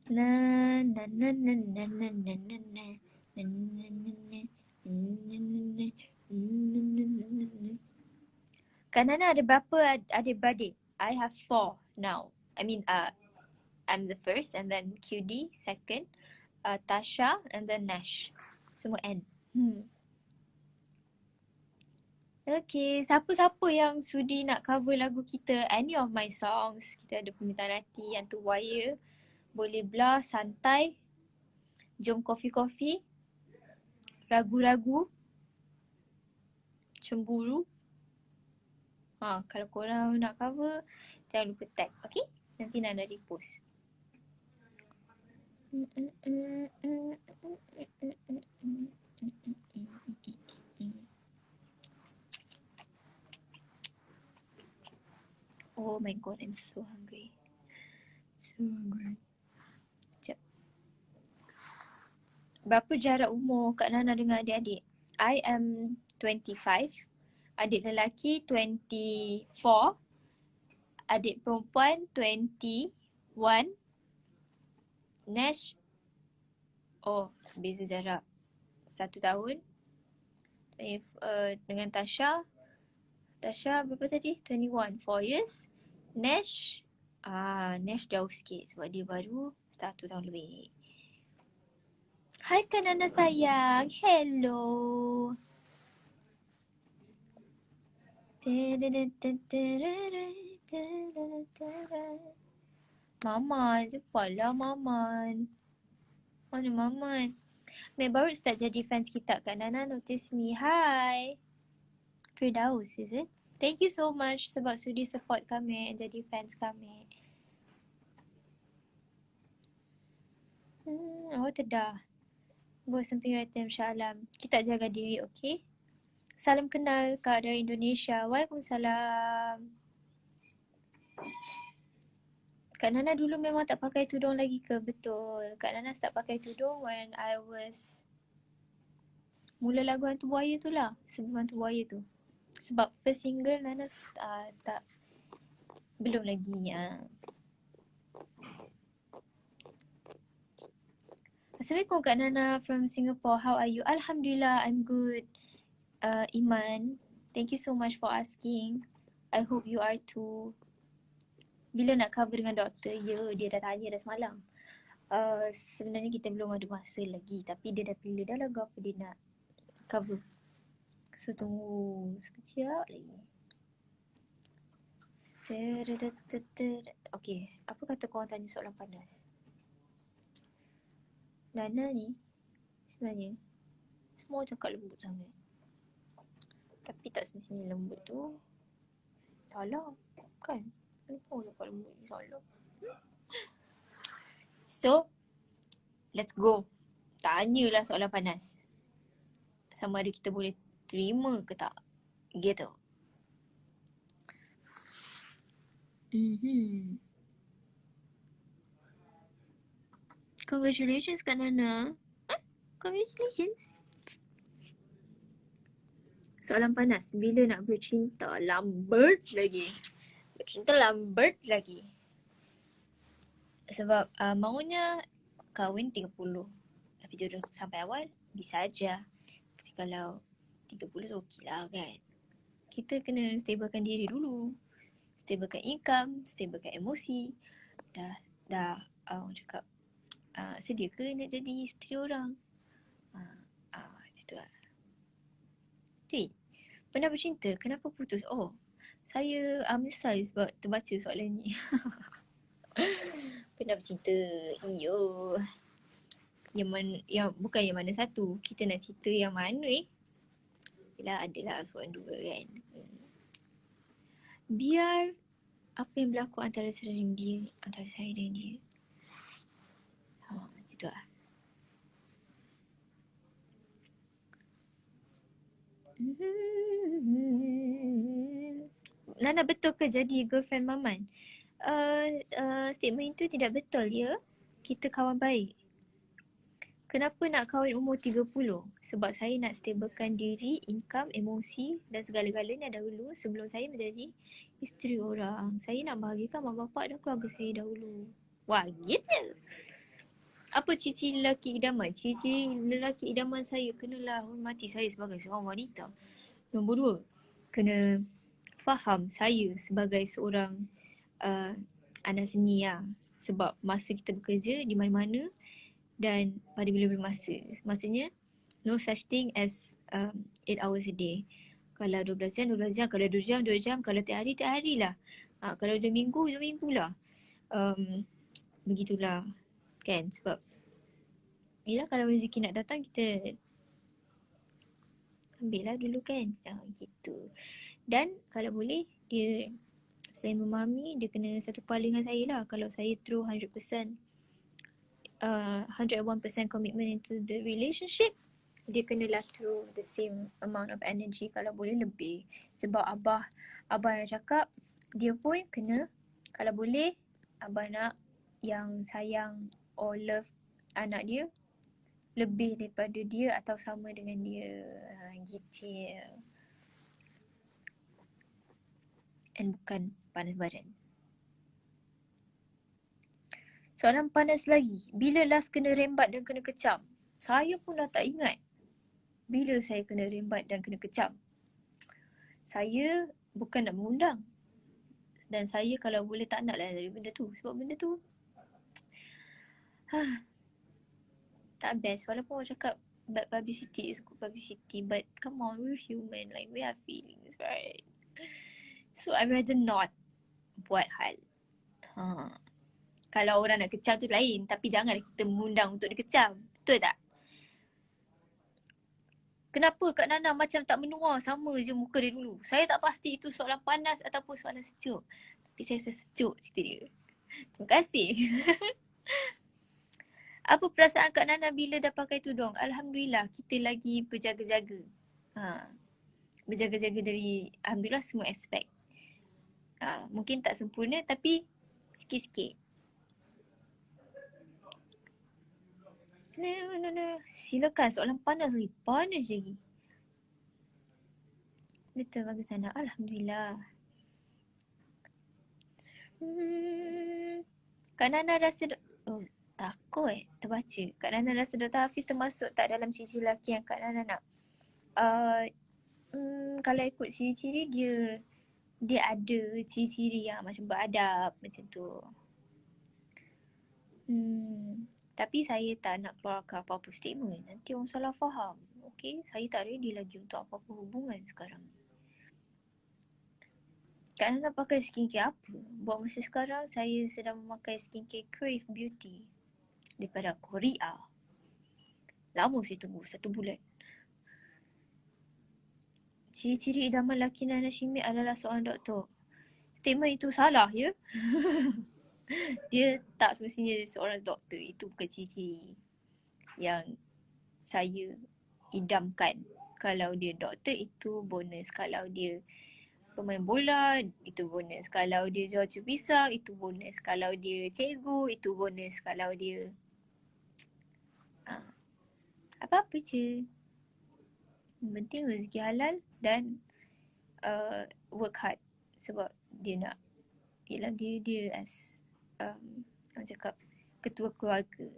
S2: Na na na na na na na na na. Kak Nana ada berapa adik-beradik? I have 4 now. I mean, I'm the first and then QD second, Tasha and then Nash. Semua N. Okay, siapa-siapa yang sudi nak cover lagu kita, any of my songs, kita ada permintaan hati, yang tu wire, boleh belah, santai, jom kopi-kopi, ragu-ragu, cemburu. Kalau korang nak cover, jangan lupa tag, okay? Nanti Nana repost. Oh my god, I'm so hungry. So hungry. Sekejap. Berapa jarak umur Kak Nana dengan adik-adik? I am 25. Adik lelaki 24. Adik perempuan 21. Nash, beza jarak 1 tahun. Dengan Tasha berapa tadi? 21, 4 years. Nash jauh sikit sebab dia baru 1 tahun lebih. Hai Kak Nana sayang, hello. Maman, cepatlah Maman. Mana Maman? Baru start jadi fans kita. Kak Nana notice me. Hi. Firdaus, is it? Thank you so much sebab sudi support kami and jadi fans kami. Tedah. Buat samping item Syalam. Kita jaga diri, okay? Salam kenal Kak dari Indonesia. Waalaikumsalam. Kak Nana dulu memang tak pakai tudung lagi ke? Betul. Kak Nana start pakai tudung when I was mula lagu Hantu Buaya tu lah. Sebelum Hantu Buaya tu. Sebab first single Nana tak belum lagi. Assalamualaikum Kak Nana from Singapore. How are you? Alhamdulillah, I'm good. Iman, thank you so much for asking. I hope you are too. Bila nak cover dengan doktor? Ya, dia dah tanya dah semalam. Sebenarnya kita belum ada masa lagi, tapi dia dah pilih dah lagu apa dia nak cover. So tunggu sekejap lagi. Okay, apa kata korang tanya soalan panas? Nana ni sebenarnya semua cakap lembut sangat. Tapi tak semestinya lembut tu salah, kan? Semua cakap lembut tu salah. So, let's go. Tanyalah soalan panas. Sama ada kita boleh terima ke tak. Gitu. Congratulations Kak Nana. Congratulations. Soalan panas. Bila nak bercinta? Lambat lagi. Bercinta lambat lagi. Sebab maunya kahwin 30. Tapi jodoh sampai awal bisa aja. Tapi kalau 30 tu okey lah kan. Kita kena stablekan diri dulu. Stablekan income, stablekan emosi. Dah orang cakap sedia ke nak jadi isteri orang? Macam tu lah. Cik, pernah bercinta, kenapa putus? Oh, saya menyesal sebab terbaca soalan ni. Pernah bercinta, iyo. Bukan yang mana satu, kita nak cerita yang mana Yelah, adalah seorang dua kan. Biar apa yang berlaku antara saya dan dia. Macam tu lah. Nana, betul ke jadi girlfriend Maman? Statement itu tidak betul ya. Kita kawan baik. Kenapa nak kahwin umur 30? Sebab saya nak stabilkan diri, income, emosi dan segala-galanya dahulu sebelum saya menjadi isteri orang. Saya nak bahagikan mak bapak dan keluarga saya dahulu. Wah, gitu. Apa ciri lelaki idaman? Ciri lelaki idaman saya, kenalah hormati saya sebagai seorang wanita. Nombor 2, kena faham saya sebagai seorang anak seni lah. Sebab masa kita bekerja di mana-mana dan pada bila-bila masa. Maksudnya, no such thing as 8 hours a day. Kalau 12 jam, 12 jam. Kalau 2 jam, 2 jam. Kalau tiap hari lah. Kalau 2 minggu, 2 minggu lah. Begitulah. Kan? Sebab yelah, kalau rezeki nak datang, kita ambil lah dulu kan. Gitu. Dan kalau boleh, dia saya memahami, dia kena satu kepala dengan saya lah. Kalau saya through 101% commitment into the relationship, dia kenalah through the same amount of energy, kalau boleh lebih. Sebab abah yang cakap, dia pun kena, kalau boleh, abah nak yang sayang or love anak dia lebih daripada dia atau sama dengan dia. Gitu. And bukan panas badan. Soalan panas lagi. Bila last kena rembat dan kena kecam? Saya pun dah tak ingat bila saya kena rembat dan kena kecam. Saya bukan nak mengundang. Dan saya kalau boleh tak nak lah dari benda tu. Sebab benda tu tak best. Walaupun orang cakap bad publicity is good publicity. But come on, we're human. Like, we have feelings, right? So I rather not buat hal. Kalau orang nak kecam tu lain, tapi janganlah kita mengundang untuk dikecam. Betul tak? Kenapa Kak Nana macam tak menua, sama je muka dia dulu? Saya tak pasti itu soalan panas ataupun soalan sejuk. Tapi saya rasa sejuk cerita dia. Terima kasih. Apa perasaan Kak Nana bila dah pakai tudung? Alhamdulillah, kita lagi berjaga-jaga. Berjaga-jaga dari alhamdulillah semua aspek. Mungkin tak sempurna tapi sikit-sikit. Silakan, soalan panas lagi. Panas lagi. Betul, bagus Nana. Alhamdulillah. Kak Nana rasa takut terbaca. Kak Nana rasa Dr. Hafiz termasuk tak dalam ciri-ciri lelaki yang Kak Nana nak? Kalau ikut ciri-ciri dia ada ciri-ciri yang macam beradab macam tu. Tapi saya tak nak keluarkan apa-apa statement. Nanti orang salah faham. Okay, saya tak ready lagi untuk apa-apa hubungan sekarang. Kak Nana pakai skincare apa? Buat masa sekarang saya sedang memakai skincare Crave Beauty daripada Korea. Lama saya tunggu, 1 bulan. Ciri-ciri idaman lelaki Nana Shimik adalah seorang doktor. Statement itu salah ya? Dia tak semestinya seorang doktor. Itu bukan ciri-ciri yang saya idamkan. Kalau dia doktor itu bonus. Kalau dia pemain bola itu bonus. Kalau dia jual pisang itu bonus. Kalau dia cikgu itu bonus. Kalau dia apa-apa je. Yang penting rezeki halal dan work hard. Sebab dia nak, ialah dia as orang cakap ketua keluarga.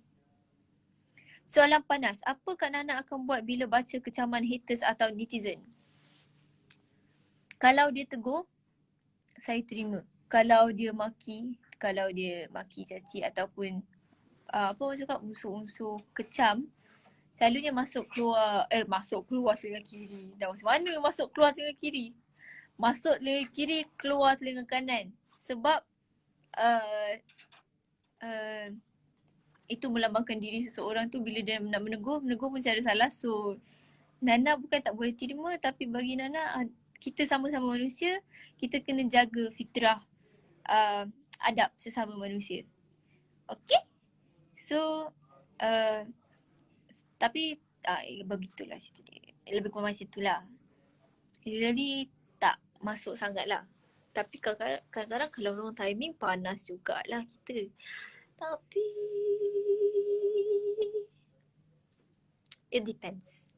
S2: Soalan panas, apa Kak Nana akan buat bila baca kecaman haters atau netizen? Kalau dia tegur, saya terima. Kalau dia maki caci ataupun apa orang cakap unsur-unsur kecam, selalunya masuk keluar telinga kiri. Dah macam mana masuk keluar telinga kiri? Masuk telinga kiri, keluar telinga kanan. Sebab uh, itu melambangkan diri seseorang tu bila dia nak menegur pun cara salah. So Nana bukan tak boleh terima, tapi bagi Nana kita sama-sama manusia, kita kena jaga fitrah adab sesama manusia. Okay? So tapi begitulah cerita dia. Lebih kurang macam itulah. Really tak masuk sangat lah. Tapi kadang-kadang kalau orang timing panas jugalah kita. Tapi it depends.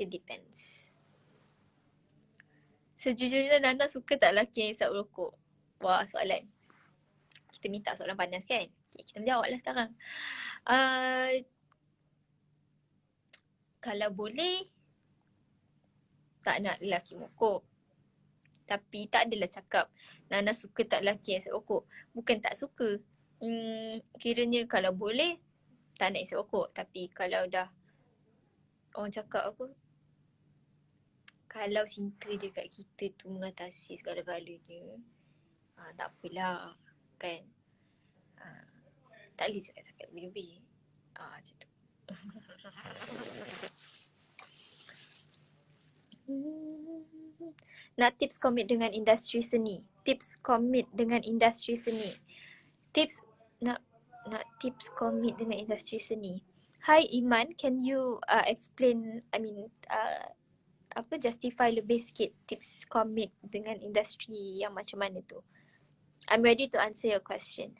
S2: It depends. Sejujurnya Nana suka tak lelaki yang isap rokok? Wah, soalan. Kita minta soalan panas kan? Okay, kita jawab lah sekarang. Kalau boleh, tak nak lelaki rokok. Tapi tak adalah cakap Nana suka tak lelaki yang isap rokok. Bukan tak suka. Kiranya kalau boleh, tak nak isap rokok. Tapi kalau dah orang cakap apa, kalau cinta dia kat kita tu mengatasi segala-galanya, tak apalah kan. Tak boleh juga cakap lebih-lebih. Macam tu. Nak tips komit dengan industri seni. Tips komit dengan industri seni. Nak tips komit dengan industri seni. Hi Iman, can you explain, justify lebih sikit tips komit dengan industri yang macam mana tu? I'm ready to answer your question.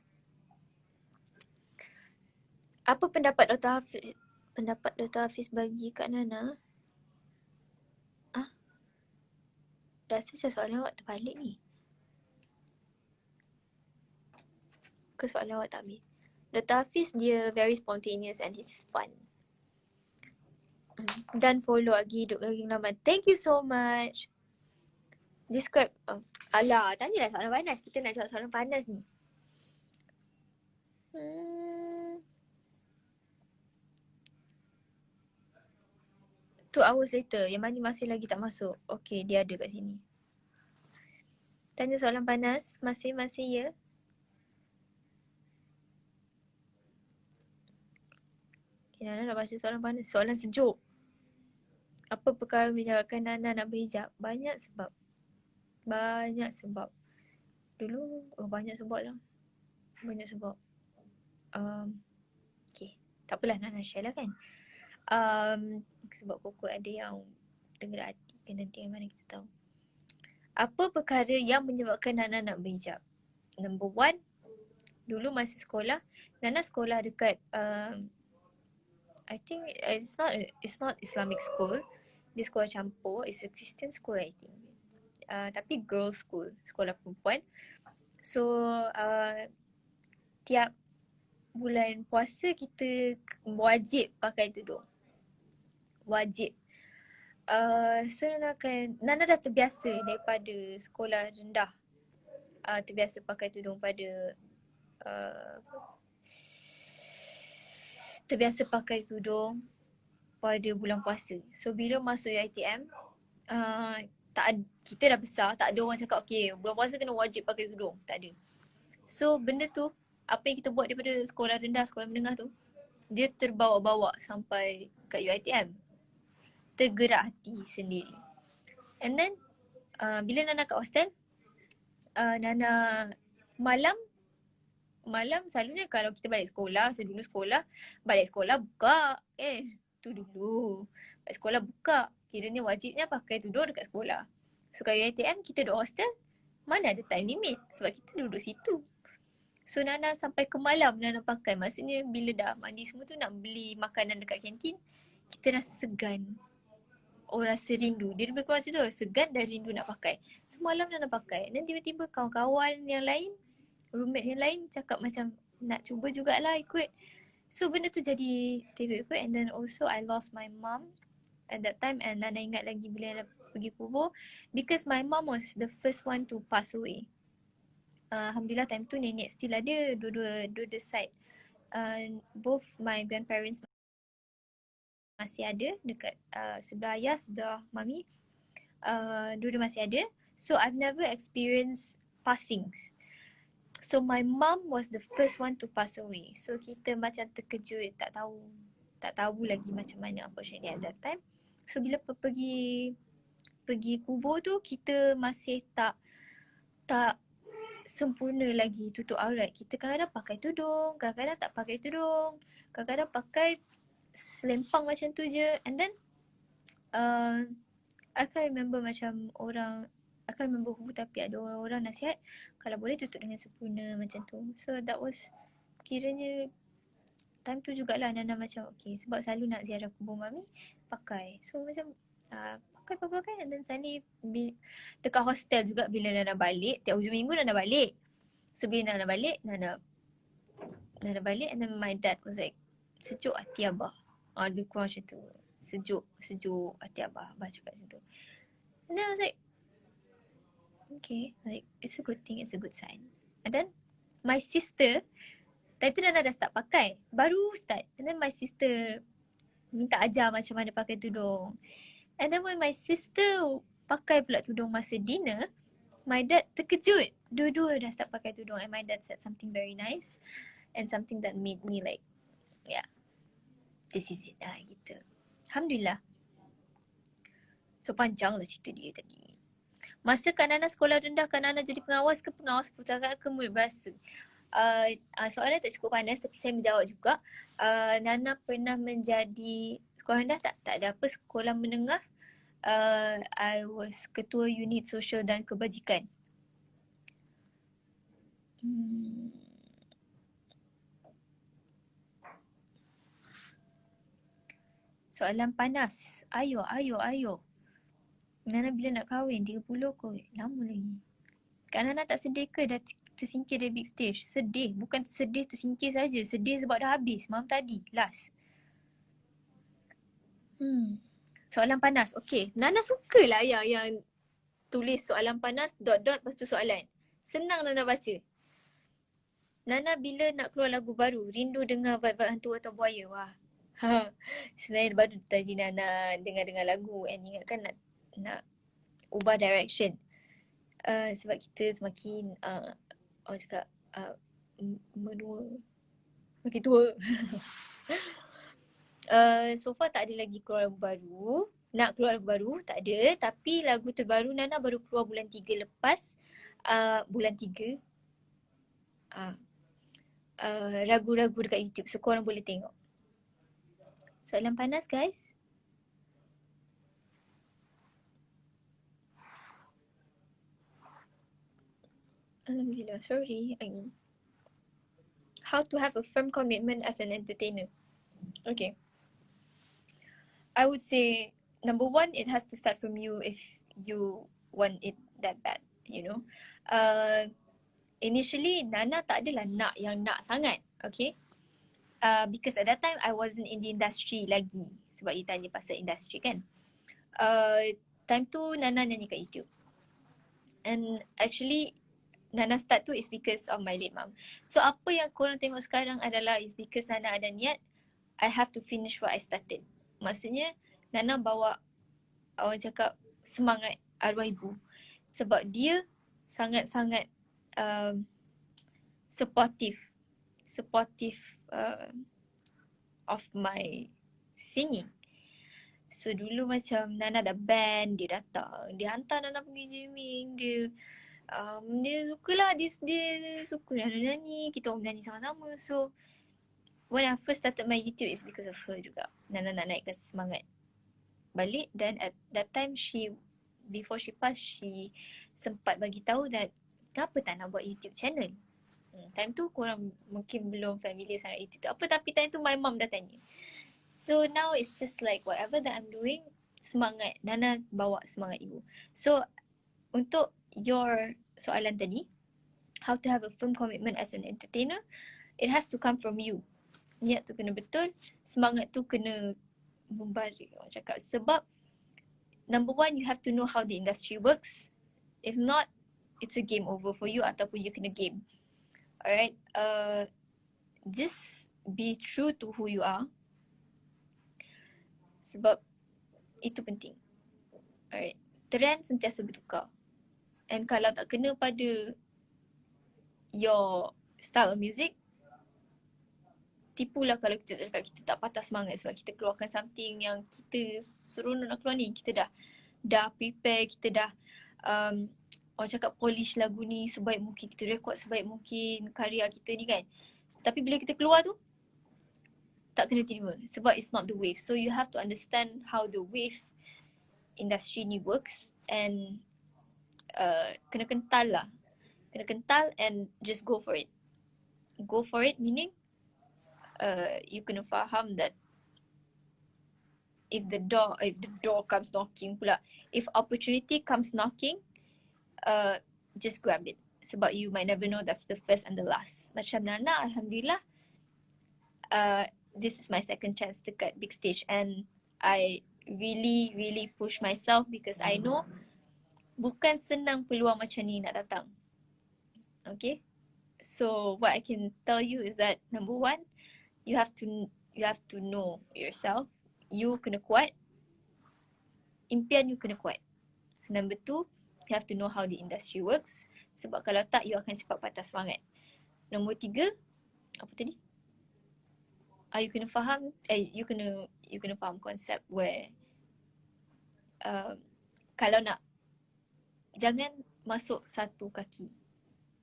S2: Apa pendapat Dr. Hafiz bagi Kak Nana? Rasa macam soalan awak terbalik ni. Ke soalan awak tak habis? Dr. Hafiz dia very spontaneous and he's fun. Dan follow lagi, hidup lagi lama. Thank you so much. Describe. Alah, tanyalah soalan panas. Kita nak jawab soalan panas ni. 2 hours later, yang mana masih lagi tak masuk. Okay, dia ada kat sini. Tanya soalan panas, masih ya. Okay, Nana nak baca soalan panas. Soalan sejuk. Apa perkara menyebabkan Nana nak berhijab? Banyak sebab. Dulu, banyak sebab lah. Okay, tak apalah Nana share lah kan. Sebab kokot ada yang tergerak hati kan, nanti yang mana kita tahu. Apa perkara yang menyebabkan Nana nak berhijab? Number 1, dulu masa sekolah, Nana sekolah dekat I think it's not Islamic school. Dia sekolah campur, it's a Christian school I think. Tapi girls school, sekolah perempuan. So tiap bulan puasa kita wajib pakai tudung. Wajib. So Nana dah terbiasa daripada sekolah rendah. Terbiasa pakai tudung pada bulan puasa. So bila masuk UiTM, kita dah besar, tak ada orang cakap okay bulan puasa kena wajib pakai tudung. Tak ada. So benda tu, apa yang kita buat daripada sekolah rendah, sekolah menengah tu, dia terbawa-bawa sampai kat UiTM. Tergerak hati sendiri. And then bila Nana kat hostel, Nana malam selalunya kalau kita balik sekolah, balik sekolah buka. Tu dulu. Balik sekolah buka. Kiranya wajibnya pakai tudung dekat sekolah. So kat UiTM kita duduk hostel, mana ada time limit sebab kita duduk situ. So Nana sampai ke malam Nana pakai. Maksudnya bila dah mandi semua tu nak beli makanan dekat kantin, kita rasa segan. Rasa rindu. Dia lebih kurang macam tu. Segan dan rindu nak pakai. Semalam Nana pakai. Dan tiba-tiba kawan-kawan yang lain, roommate yang lain cakap macam nak cuba jugalah ikut. So benda tu jadi ikut. And then also I lost my mom at that time. And Nana ingat lagi bila Nana pergi kubur. Because my mom was the first one to pass away. Alhamdulillah time tu nenek still ada. Dua-dua side. Both my grandparents masih ada dekat sebelah ayah, sebelah mami. Dua-dua masih ada. So I've never experienced passings. So my mum was the first one to pass away. So kita macam terkejut, tak tahu lagi macam mana unfortunately at that time. So bila pergi kubur tu, kita masih tak sempurna lagi tutup aurat. Kita kadang-kadang pakai tudung, kadang-kadang tak pakai tudung, kadang-kadang pakai selempang macam tu je. And then I can't remember macam I can't remember who, tapi ada orang nasihat kalau boleh tutup dengan sempurna macam tu. So that was kiranya time tu jugalah Nana macam okay, sebab selalu nak ziarah kubur mami, pakai. So macam pakai and then suddenly dekat hostel juga bila Nana balik, tiap hujung minggu Nana balik. So bila Nana balik and then my dad was like, sejuk hati abah. Lebih kurang macam tu. Sejuk hati abah cakap macam tu. And then I was like, okay, like it's a good thing, it's a good sign. And then my sister, time tu Nana dah start pakai, baru start. And then my sister minta ajar macam mana pakai tudung. And then when my sister pakai pula tudung masa dinner, my dad terkejut. Dua-dua dah start pakai tudung and my dad said something very nice and something that made me like, yeah, this is it lah gitu. Alhamdulillah. So panjang lah cerita dia tadi. Masa Kak Nana sekolah rendah, Kak Nana jadi pengawas pustakaan ke murid bahasa? Soalan tak cukup panas tapi saya menjawab juga. Nana pernah menjadi sekolah rendah tak ada apa, sekolah menengah. I was ketua unit sosial dan kebajikan. Soalan panas. Ayo. Nana bila nak kahwin? 30 kot. Lama lagi. Kak Nana tak sedih ke dah tersingkir dari big stage? Sedih. Bukan sedih tersingkir saja. Sedih sebab dah habis. Malam tadi. Last. Soalan panas. Okay. Nana sukalah yang tulis soalan panas, dot lepas tu soalan. Senang Nana baca. Nana bila nak keluar lagu baru? Rindu dengar vibe-vibe hantu atau buaya? Wah. Sebenarnya baru tadi Nana dengar lagu and ingatkan nak ubah direction. Sebab kita semakin orang cakap menua, makin tua. So far tak ada lagi keluar lagu baru. Nak keluar lagu baru tak ada. Tapi lagu terbaru Nana baru keluar bulan 3 lepas. Bulan 3 ragu-ragu dekat YouTube. So korang boleh tengok. Soalan panas guys. Alhamdulillah, sorry again. How to have a firm commitment as an entertainer? Okay. I would say, number one, it has to start from you if you want it that bad, you know. Initially, Nana tak adalah nak sangat, okay. Because at that time, I wasn't in the industry lagi. Sebab you tanya pasal industri kan. Time tu, Nana nyanyi kat YouTube. And actually, Nana start tu is because of my late mom. So apa yang korang tengok sekarang adalah is because Nana ada niat, I have to finish what I started. Maksudnya Nana bawa orang cakap semangat arwah ibu. Sebab dia sangat-sangat supportive of my singing. So dulu macam Nana ada band, dia datang, dia hantar Nana pergi jamming, dia sukalah, dia suka Nana nyanyi, kita orang menyanyi sama-sama. So when I first started my YouTube is because of her juga. Nana nak naikkan semangat balik. Dan at that time before she passed, she sempat bagi tahu that kenapa tak nak buat YouTube channel. Time tu korang mungkin belum familiar sangat YouTube tu apa, tapi time tu my mom dah tanya. So now it's just like whatever that I'm doing, semangat Nana bawa semangat ibu. So untuk your soalan tadi, how to have a firm commitment as an entertainer, it has to come from you. Niat tu kena betul, semangat tu kena membalik orang cakap. Sebab number one, you have to know how the industry works. If not, it's a game over for you ataupun you kena game. Alright, just be true to who you are. Sebab itu penting. Alright. Trend sentiasa bertukar. And kalau tak kena pada your style of music, tipulah kalau kita cakap kita tak patah semangat sebab kita keluarkan something yang kita seronok nak keluar ni. Kita dah prepare, kita dah orang cakap polish lagu ni sebaik mungkin, kita record sebaik mungkin karya kita ni kan. Tapi bila kita keluar tu, tak kena terima sebab it's not the wave. So you have to understand how the wave industry ni works and kena kental lah. Kena kental and just go for it. Go for it meaning you kena faham that if the door comes knocking pula, if opportunity comes knocking, just grab it. Sebab you might never know that's the first and the last. Macam Nana, Alhamdulillah, this is my second chance dekat big stage and I really push myself because I know bukan senang peluang macam ni nak datang. Okay? So what I can tell you is that number one, you have to know yourself. You kena kuat. Impian you kena kuat. Number two, you have to know how the industry works. Sebab kalau tak, you akan cepat patah semangat. Nombor tiga, apa tadi? You kena faham, you kena faham konsep where kalau nak, jangan masuk satu kaki.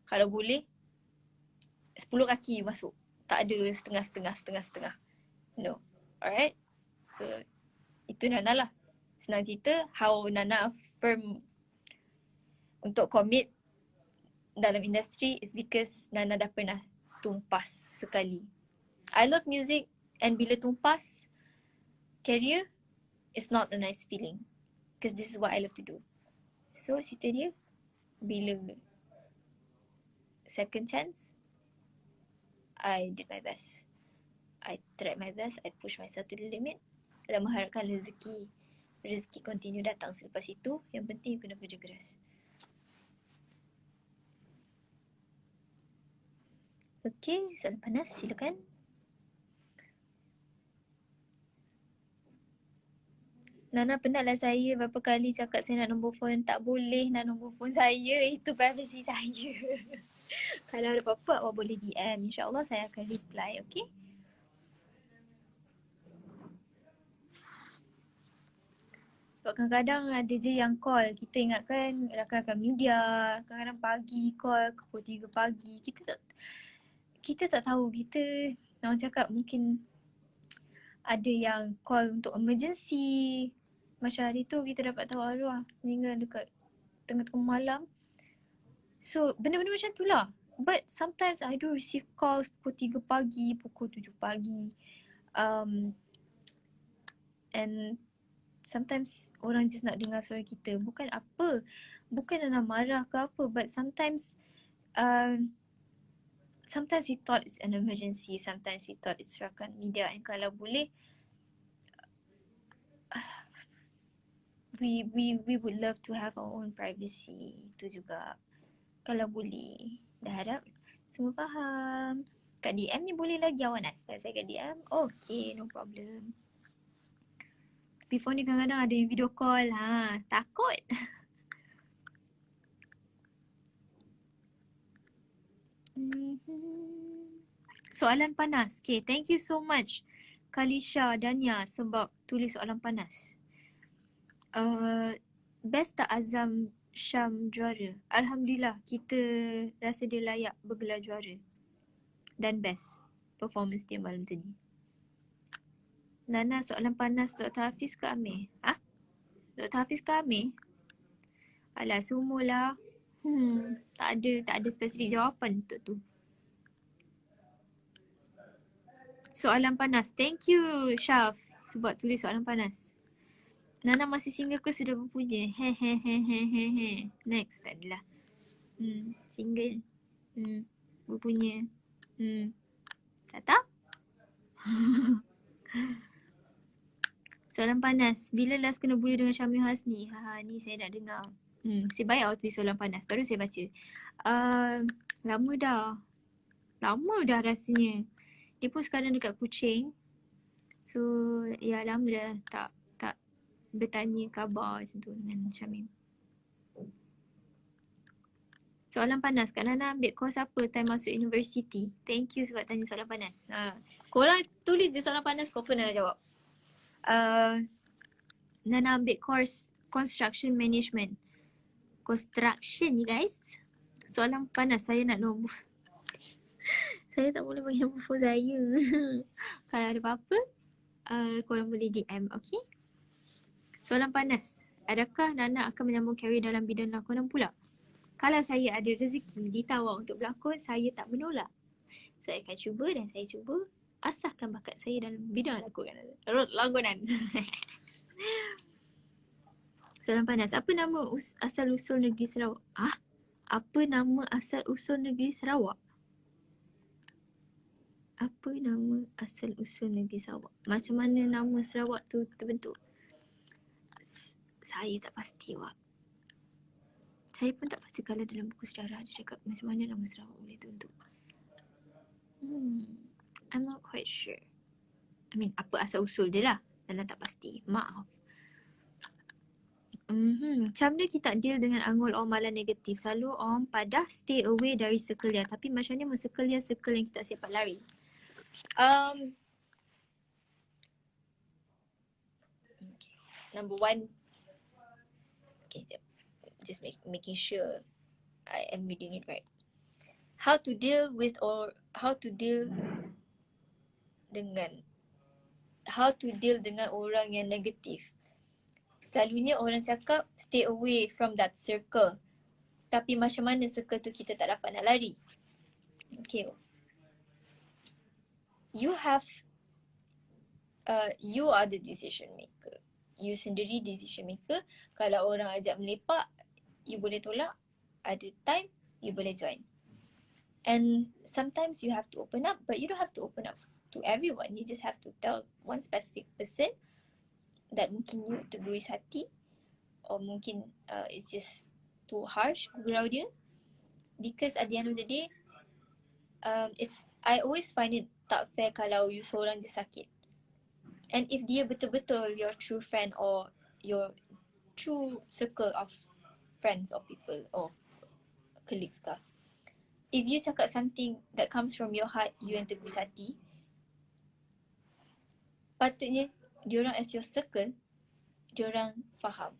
S2: Kalau boleh 10 kaki masuk. Tak ada setengah. No. Alright? So itu Nana lah. Senang cerita how Nana firm untuk commit dalam industri is because Nana dah pernah tumpas sekali. I love music and bila tumpas career, it's not a nice feeling because this is what I love to do. So cerita dia, bila second chance, I did my best. I tried my best, I push myself to the limit dan mengharapkan rezeki continue datang selepas itu. Yang penting you kena kerja keras. Okay, soalan panas silakan. Nana penatlah saya berapa kali cakap saya nak nombor phone. Tak boleh nak nombor phone saya. Itu privacy saya. Kalau ada apa-apa awak boleh DM. InsyaAllah saya akan reply, okay? Sebab kadang-kadang ada je yang call. Kita ingatkan rakan-rakan media. Kadang-kadang pagi call, pukul 3 pagi. Kita tak tahu. Kita orang cakap mungkin ada yang call untuk emergency. Macam hari tu kita dapat tahu arwah meninggal dekat tengah-tengah malam. So benda-benda macam tu lah. But sometimes I do receive calls pukul 3 pagi, pukul 7 pagi. And sometimes orang just nak dengar suara kita. Bukan nak marah ke apa. But sometimes we thought it's an emergency. Sometimes we thought it's rakan media. And kalau boleh, we would love to have our own privacy. Itu juga. Kalau boleh. Dah harap semua faham. Kat DM ni boleh lagi awak nak spell saya kat DM. Okay, no problem. Before ni kadang-kadang ada yang video call. Takut. Soalan panas. Okay, thank you so much Kalisha Dania sebab tulis soalan panas. Best tak Azam Syam juara? Alhamdulillah, kita rasa dia layak bergelar juara. Dan best performance dia malam tadi. Nana, soalan panas Dr. Hafiz ke Amir? Dr. Hafiz ke Amir? Alah, semualah. Tak ada spesifik jawapan untuk tu. Soalan panas. Thank you Syaf sebab tulis soalan panas. Nana masih single ke sudah berpunya? Hehehehehe. Next, tak adalah. Single. Berpunya. Tak tahu? Soalan panas. Bila last kena bully dengan Syamil Hasni? Ni saya nak dengar. Saya baik awak tulis soalan panas. Baru saya baca. Lama dah rasanya. Dia pun sekarang dekat Kuching. So ya lama dah tak bertanya khabar macam tu dengan Syamim. Soalan panas, Kak Nana ambil course apa time masuk universiti? Thank you sebab tanya soalan panas. Korang tulis je soalan panas, confirm Nana jawab. Nana ambil course construction management. Construction you guys. Soalan panas, saya nak nombor. Saya tak boleh bagi nombor phone saya. Kalau ada apa-apa, korang boleh DM, okay? Soalan panas. Adakah Nana akan menyambung career dalam bidang lakonan pula? Kalau saya ada rezeki ditawar untuk berlakon, saya tak menolak. Saya akan cuba dan saya cuba asahkan bakat saya dalam bidang lakonan. Soalan panas. Apa nama asal usul negeri Sarawak? Apa nama asal usul negeri Sarawak? Apa nama asal usul negeri Sarawak? Macam mana nama Sarawak tu terbentuk? Saya tak pasti, Wak. Saya pun tak pasti kalau dalam buku sejarah dia cakap macam mana nama Sarawak boleh terbentuk. I'm not quite sure. I mean, apa asal usul dia lah. Nana tak pasti. Maaf. Macam mana kita deal dengan angul amalan negatif? Selalu orang padah stay away dari circle dia. Tapi macam mana circle yang kita siap lari? Okay. Number one. Okay, just making sure I am reading it right. How to deal dengan orang yang negatif. Selalunya orang cakap stay away from that circle. Tapi macam mana circle tu kita tak dapat nak lari? Okay. You are the decision maker. You sendiri decision maker. Kalau orang ajak melepak, you boleh tolak. Ada time, you boleh join. And sometimes you have to open up, but you don't have to open up to everyone. You just have to tell one specific person that mungkin you terguris hati, or mungkin it's just too harsh gurau dia. Because at the end of the day, I always find it tak fair kalau you seorang je sakit. And if dia betul-betul your true friend or your true circle of friends or people or colleagues kah, if you cakap something that comes from your heart, you yang terguris hati, patutnya diorang as your circle, diorang faham.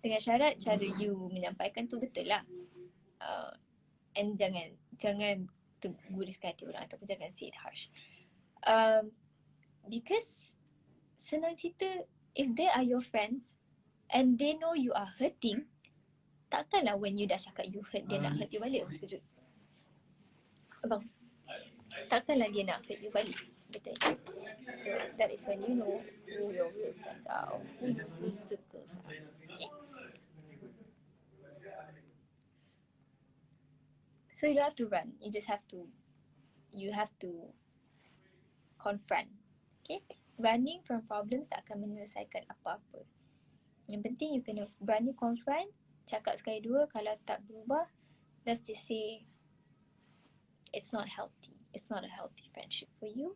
S2: Dengan syarat cara you menyampaikan tu betul lah. And jangan terguriskan hati orang ataupun jangan say it harsh. Because senang cerita, if they are your friends and they know you are hurting, takkanlah when you dah cakap you hurt, dia nak hurt you balik. Terkejut. Abang, takkanlah dia nak hurt you balik. Betul. So that is when you know who your real friends are, or who your circles are. Okay. So you don't have to run. You have to confront. Okay. Running from problems tak akan menyelesaikan apa-apa. Yang penting you kena berani confront, cakap sekali dua, kalau tak berubah, let's just say it's not healthy. It's not a healthy friendship for you.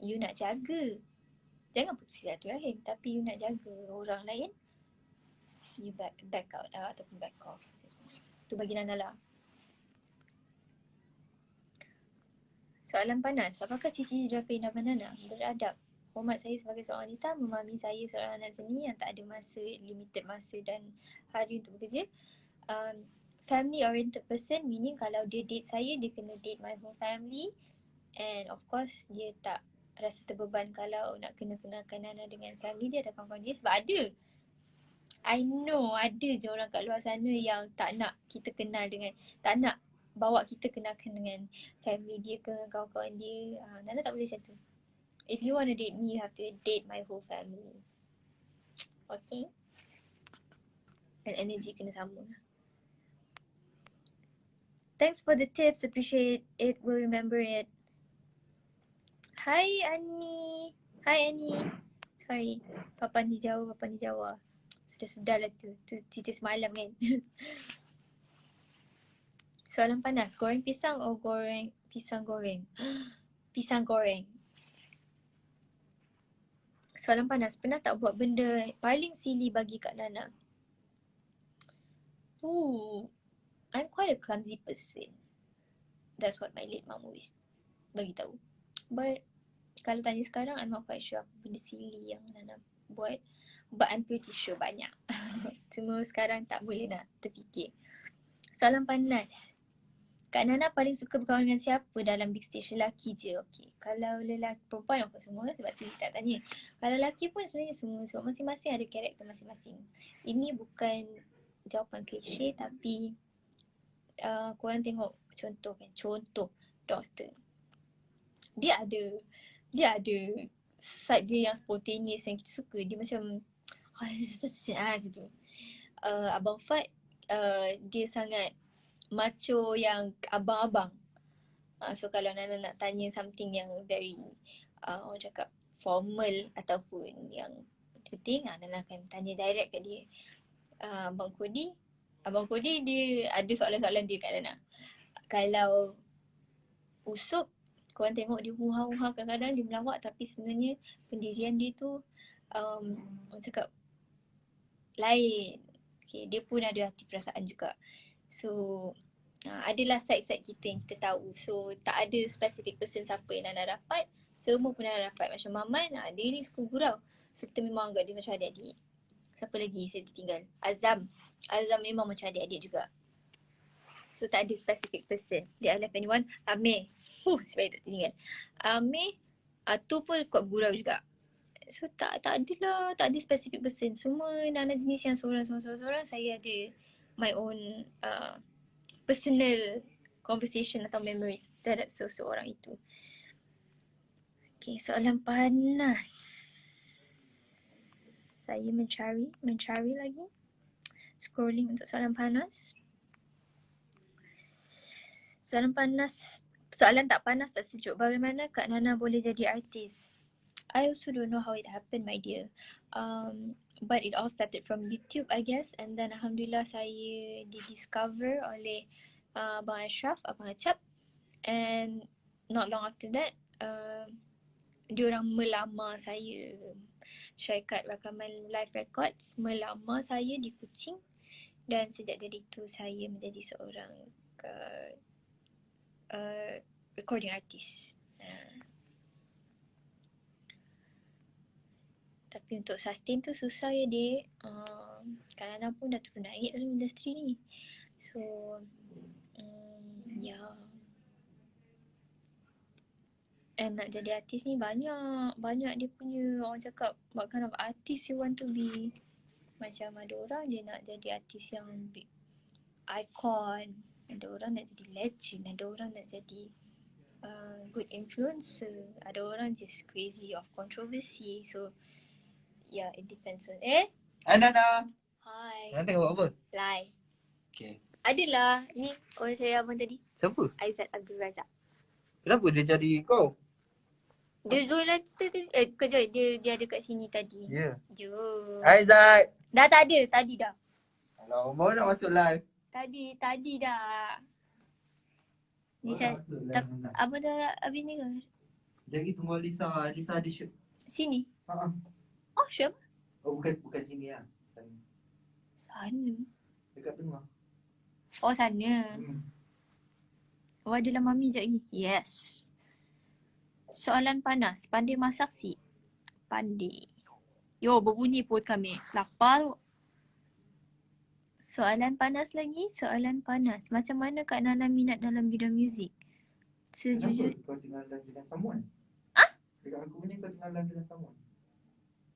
S2: You nak jaga. Jangan putus silaturahim, tapi you nak jaga orang lain. You back out ataupun back off. Tu bagi Nana lah. Soalan panas. Apakah ciri-ciri daripada keindahan Nana? Beradab. Hormat saya sebagai seorang wanita, memahami saya seorang anak seni yang tak ada limited masa dan hari untuk bekerja. Family oriented person, meaning kalau dia date saya, dia kena date my whole family. And of course, dia tak rasa terbeban kalau nak kenalkan Nana dengan family dia atau kawan-kawan dia, sebab ada. I know ada je orang kat luar sana yang tak nak kita kenal dengan, tak nak bawa kita kenalkan dengan family dia ke kawan-kawan dia. Nana tak boleh macam tu. If you want to date me, you have to date my whole family. Okay? Dan energy kena sama. Thanks for the tips. Appreciate it. We'll remember it. Hi Annie. Hi Annie. Sorry. Papan hijau. Sudah lah tu. Tu cerita semalam kan. Soalan panas. Goreng pisang or goreng pisang goreng? Pisang goreng. Soalan panas. Pernah tak buat benda paling silly bagi Kak Nana? I'm quite a clumsy person. That's what my late mum always bagi tahu. But kalau tanya sekarang, I'm not quite sure apa benda silly yang Nana buat. But I'm pretty sure banyak. Cuma sekarang tak boleh nak terfikir. Soalan panas. Kak Nana paling suka berkawan dengan siapa dalam big stage? Lelaki je. Okay. Kalau lelaki, perempuan aku semua sebab tu tak tanya. Kalau lelaki pun sebenarnya semua. Sebab masing-masing ada karakter masing-masing. Ini bukan jawapan klise tapi korang tengok contoh kan. Contoh doktor. Dia ada side dia yang spontaneous yang kita suka. Dia macam situ. Abang Fad dia sangat macho yang abang-abang. So kalau Nana nak tanya something yang very orang cakap formal ataupun yang penting, Nana akan tanya direct kat dia. Abang Kodi dia ada soalan-soalan dia kat Nana. Kalau Usop, korang tengok dia huha-huha, kadang-kadang dia melawak tapi sebenarnya pendirian dia tu orang cakap lain. Okay, dia pun ada hati perasaan juga. So adalah side-side kita yang kita tahu. So tak ada specific person siapa yang Nana dapat. Semua pun Nana dapat. Macam Maman, dia ni suka gurau. So kita memang anggap dia macam adik-adik. Siapa lagi saya tertinggal? Azam memang macam adik-adik juga. So tak ada specific person. Dia I love anyone. Amir. Sebab tak tertinggal. Amir tu pun kuat gurau juga. So tak adalah, tak ada specific person. Semua Nana jenis yang seorang-seorang. Saya ada my own personal conversation atau memories terhadap seseorang itu. Okay, soalan panas. Saya mencari lagi. Scrolling untuk soalan panas. Soalan tak panas tak sejuk. Bagaimana Kak Nana boleh jadi artis? I also don't know how it happened, my dear. But it all started from YouTube, I guess. And then Alhamdulillah saya di-discover oleh Abang Ashraf, Abang Acap. And not long after that, diorang melamar saya. Syarikat Rakaman Live Records melamar saya di Kuching. Dan sejak dari itu saya menjadi seorang recording artist. Tapi untuk sustain tu susah ya dek. Kak Nana pun dah turun naik dalam industri ni. So ya. And nak jadi artis ni banyak dia punya orang cakap what kind of artist you want to be. Macam ada orang dia nak jadi artis yang big icon, ada orang nak jadi legend, ada orang nak jadi good influencer, ada orang just crazy of controversy. So yeah, it depends on
S1: Nana.
S2: Hi.
S1: Nana tengok apa?
S2: Live.
S1: Okay.
S2: Adalah ni orang saya abang tadi,
S1: Siapa?
S2: Aizat Abdul Razak.
S1: Kenapa dia jadi kau?
S2: Dia Joy lah cerita tadi. Bukan Joy, dia ada kat sini tadi.
S1: Ya.
S2: Yo.
S1: Aizat.
S2: Dah tak ada, tadi dah.
S1: Kalau mau nak masuk live.
S2: Tadi dah. Ni saya abang dah habis ni ke?
S1: Jadi tunggu Lisa ada shoot.
S2: Sini.
S1: Ha.
S2: Oh, siapa?
S1: Oh bukan sini lah.
S2: Sana.
S1: Dekat tengah.
S2: Oh, sana. Oh, adalah mami sekejap lagi. Yes. Soalan panas. Pandai masak si? Pandai. Yo, berbunyi perut kami. Lapar. Soalan panas lagi. Soalan panas. Macam mana Kak Nana minat dalam bidang muzik? Sejujur.
S1: Kenapa kau tinggal dengan someone? Dekat aku punya kau tinggal dengan someone.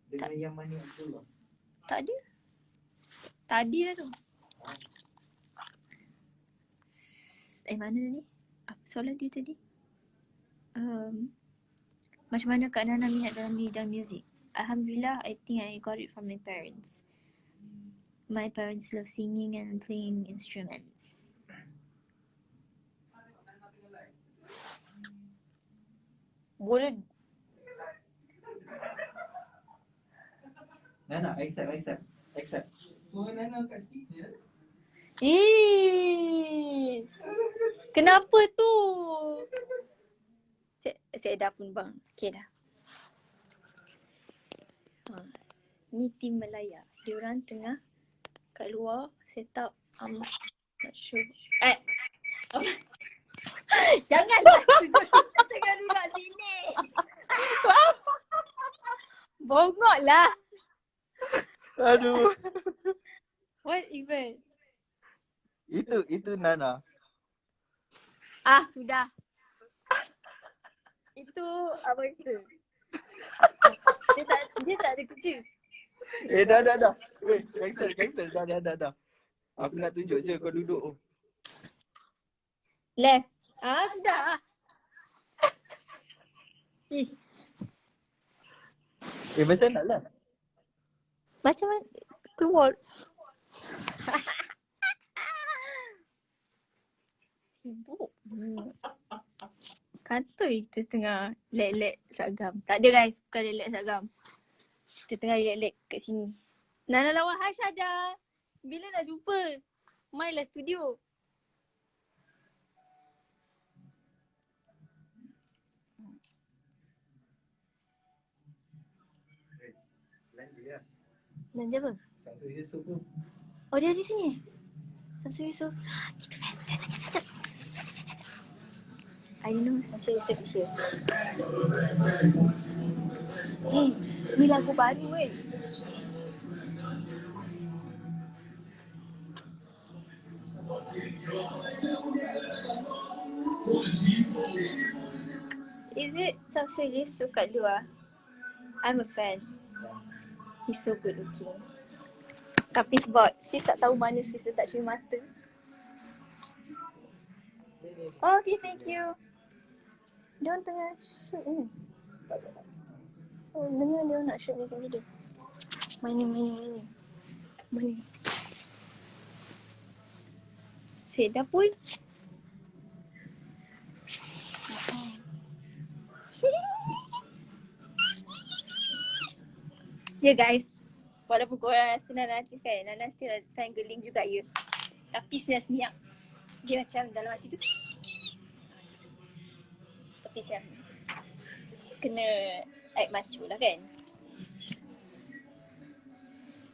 S1: Dengan yang mana tu lah.
S2: Tak ada. Tadi lah tu. Mana tadi? Apa soalan dia tadi? Macam mana Kak Nana minat dalam bidang muzik? Alhamdulillah, I think I got it from my parents. My parents love singing and playing instruments. Boleh.
S1: Nana, accept. So Nana kat speaker.
S2: Kenapa tu? Saya dah pun bang. Okay dah. Ni tim Melaya. Diorang tengah kat luar set up not sure. Janganlah tunjuk kita tengah duduk sini. Bongok lah.
S4: Aduh.
S2: What event?
S4: Itu Nana.
S2: Sudah. Itu apa itu? Dia tak ada kerja.
S4: Dah. Wait, cancel. Dah. Aku nak tunjuk je kau duduk.
S2: Left. Sudah.
S4: Macam nak lah.
S2: Macam mana? Keluar. Sibuk. Kata kita tengah lek-lek Sagam. Tak ada guys, bukan lek-lek Sagam. Kita tengah lek-lek kat sini. Nana lawan hai Syada. Bila nak jumpa? Mainlah studio. Belanja apa?
S4: Samsul Yusof tu.
S2: Oh dia ada sini? Samsul Yusof. Kita main. Jat. I know Samsul Yusof is here. Ni lagu baru weh. Is it Samsul Yusof kat luar? I'm a fan. He's so good looking. Tapi sebab sis tak tahu mana sis letak cermin mata. Oh, okay, thank you. Dia orang tengah shoot ni. Oh, dengar dia orang nak shoot music video. Mana. Sedap pun. Ya guys, walaupun korang rasa Nana artis kan, Nana still fangirling juga ya. Tapi senyap-senyap. Dia macam dalam hati tu. Tapi macam kena act macho lah kan.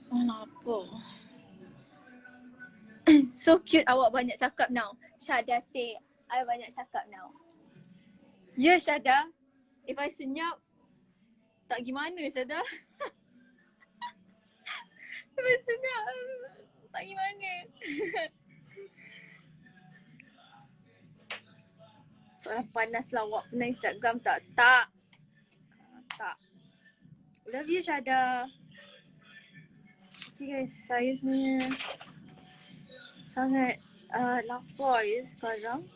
S2: Kenapa? So cute awak banyak cakap now. Syada say, I banyak cakap now. Ya Syada, if I senyap, tak gimana Syada. Senyap tak gimana. Soalan panas lah, awak pernah Instagram tak? Tak. Love you Syada. Okay guys, saya sebenarnya sangat lapar ya sekarang.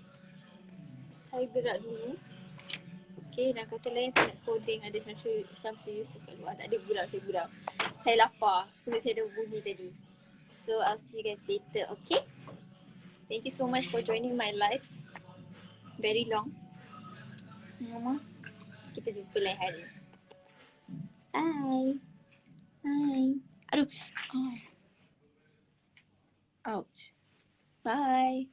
S2: Saya berat dulu. Okay, dan kata lain saya nak coding ada Syamsul Yusof kat luar. Tak ada budak. Saya lapar. Perut saya dah bunyi tadi. So I'll see you guys later, okay? Thank you so much for joining my live. Very long. Mama, kita jumpa lain hari. Hi. Aduh. Ouch. Bye.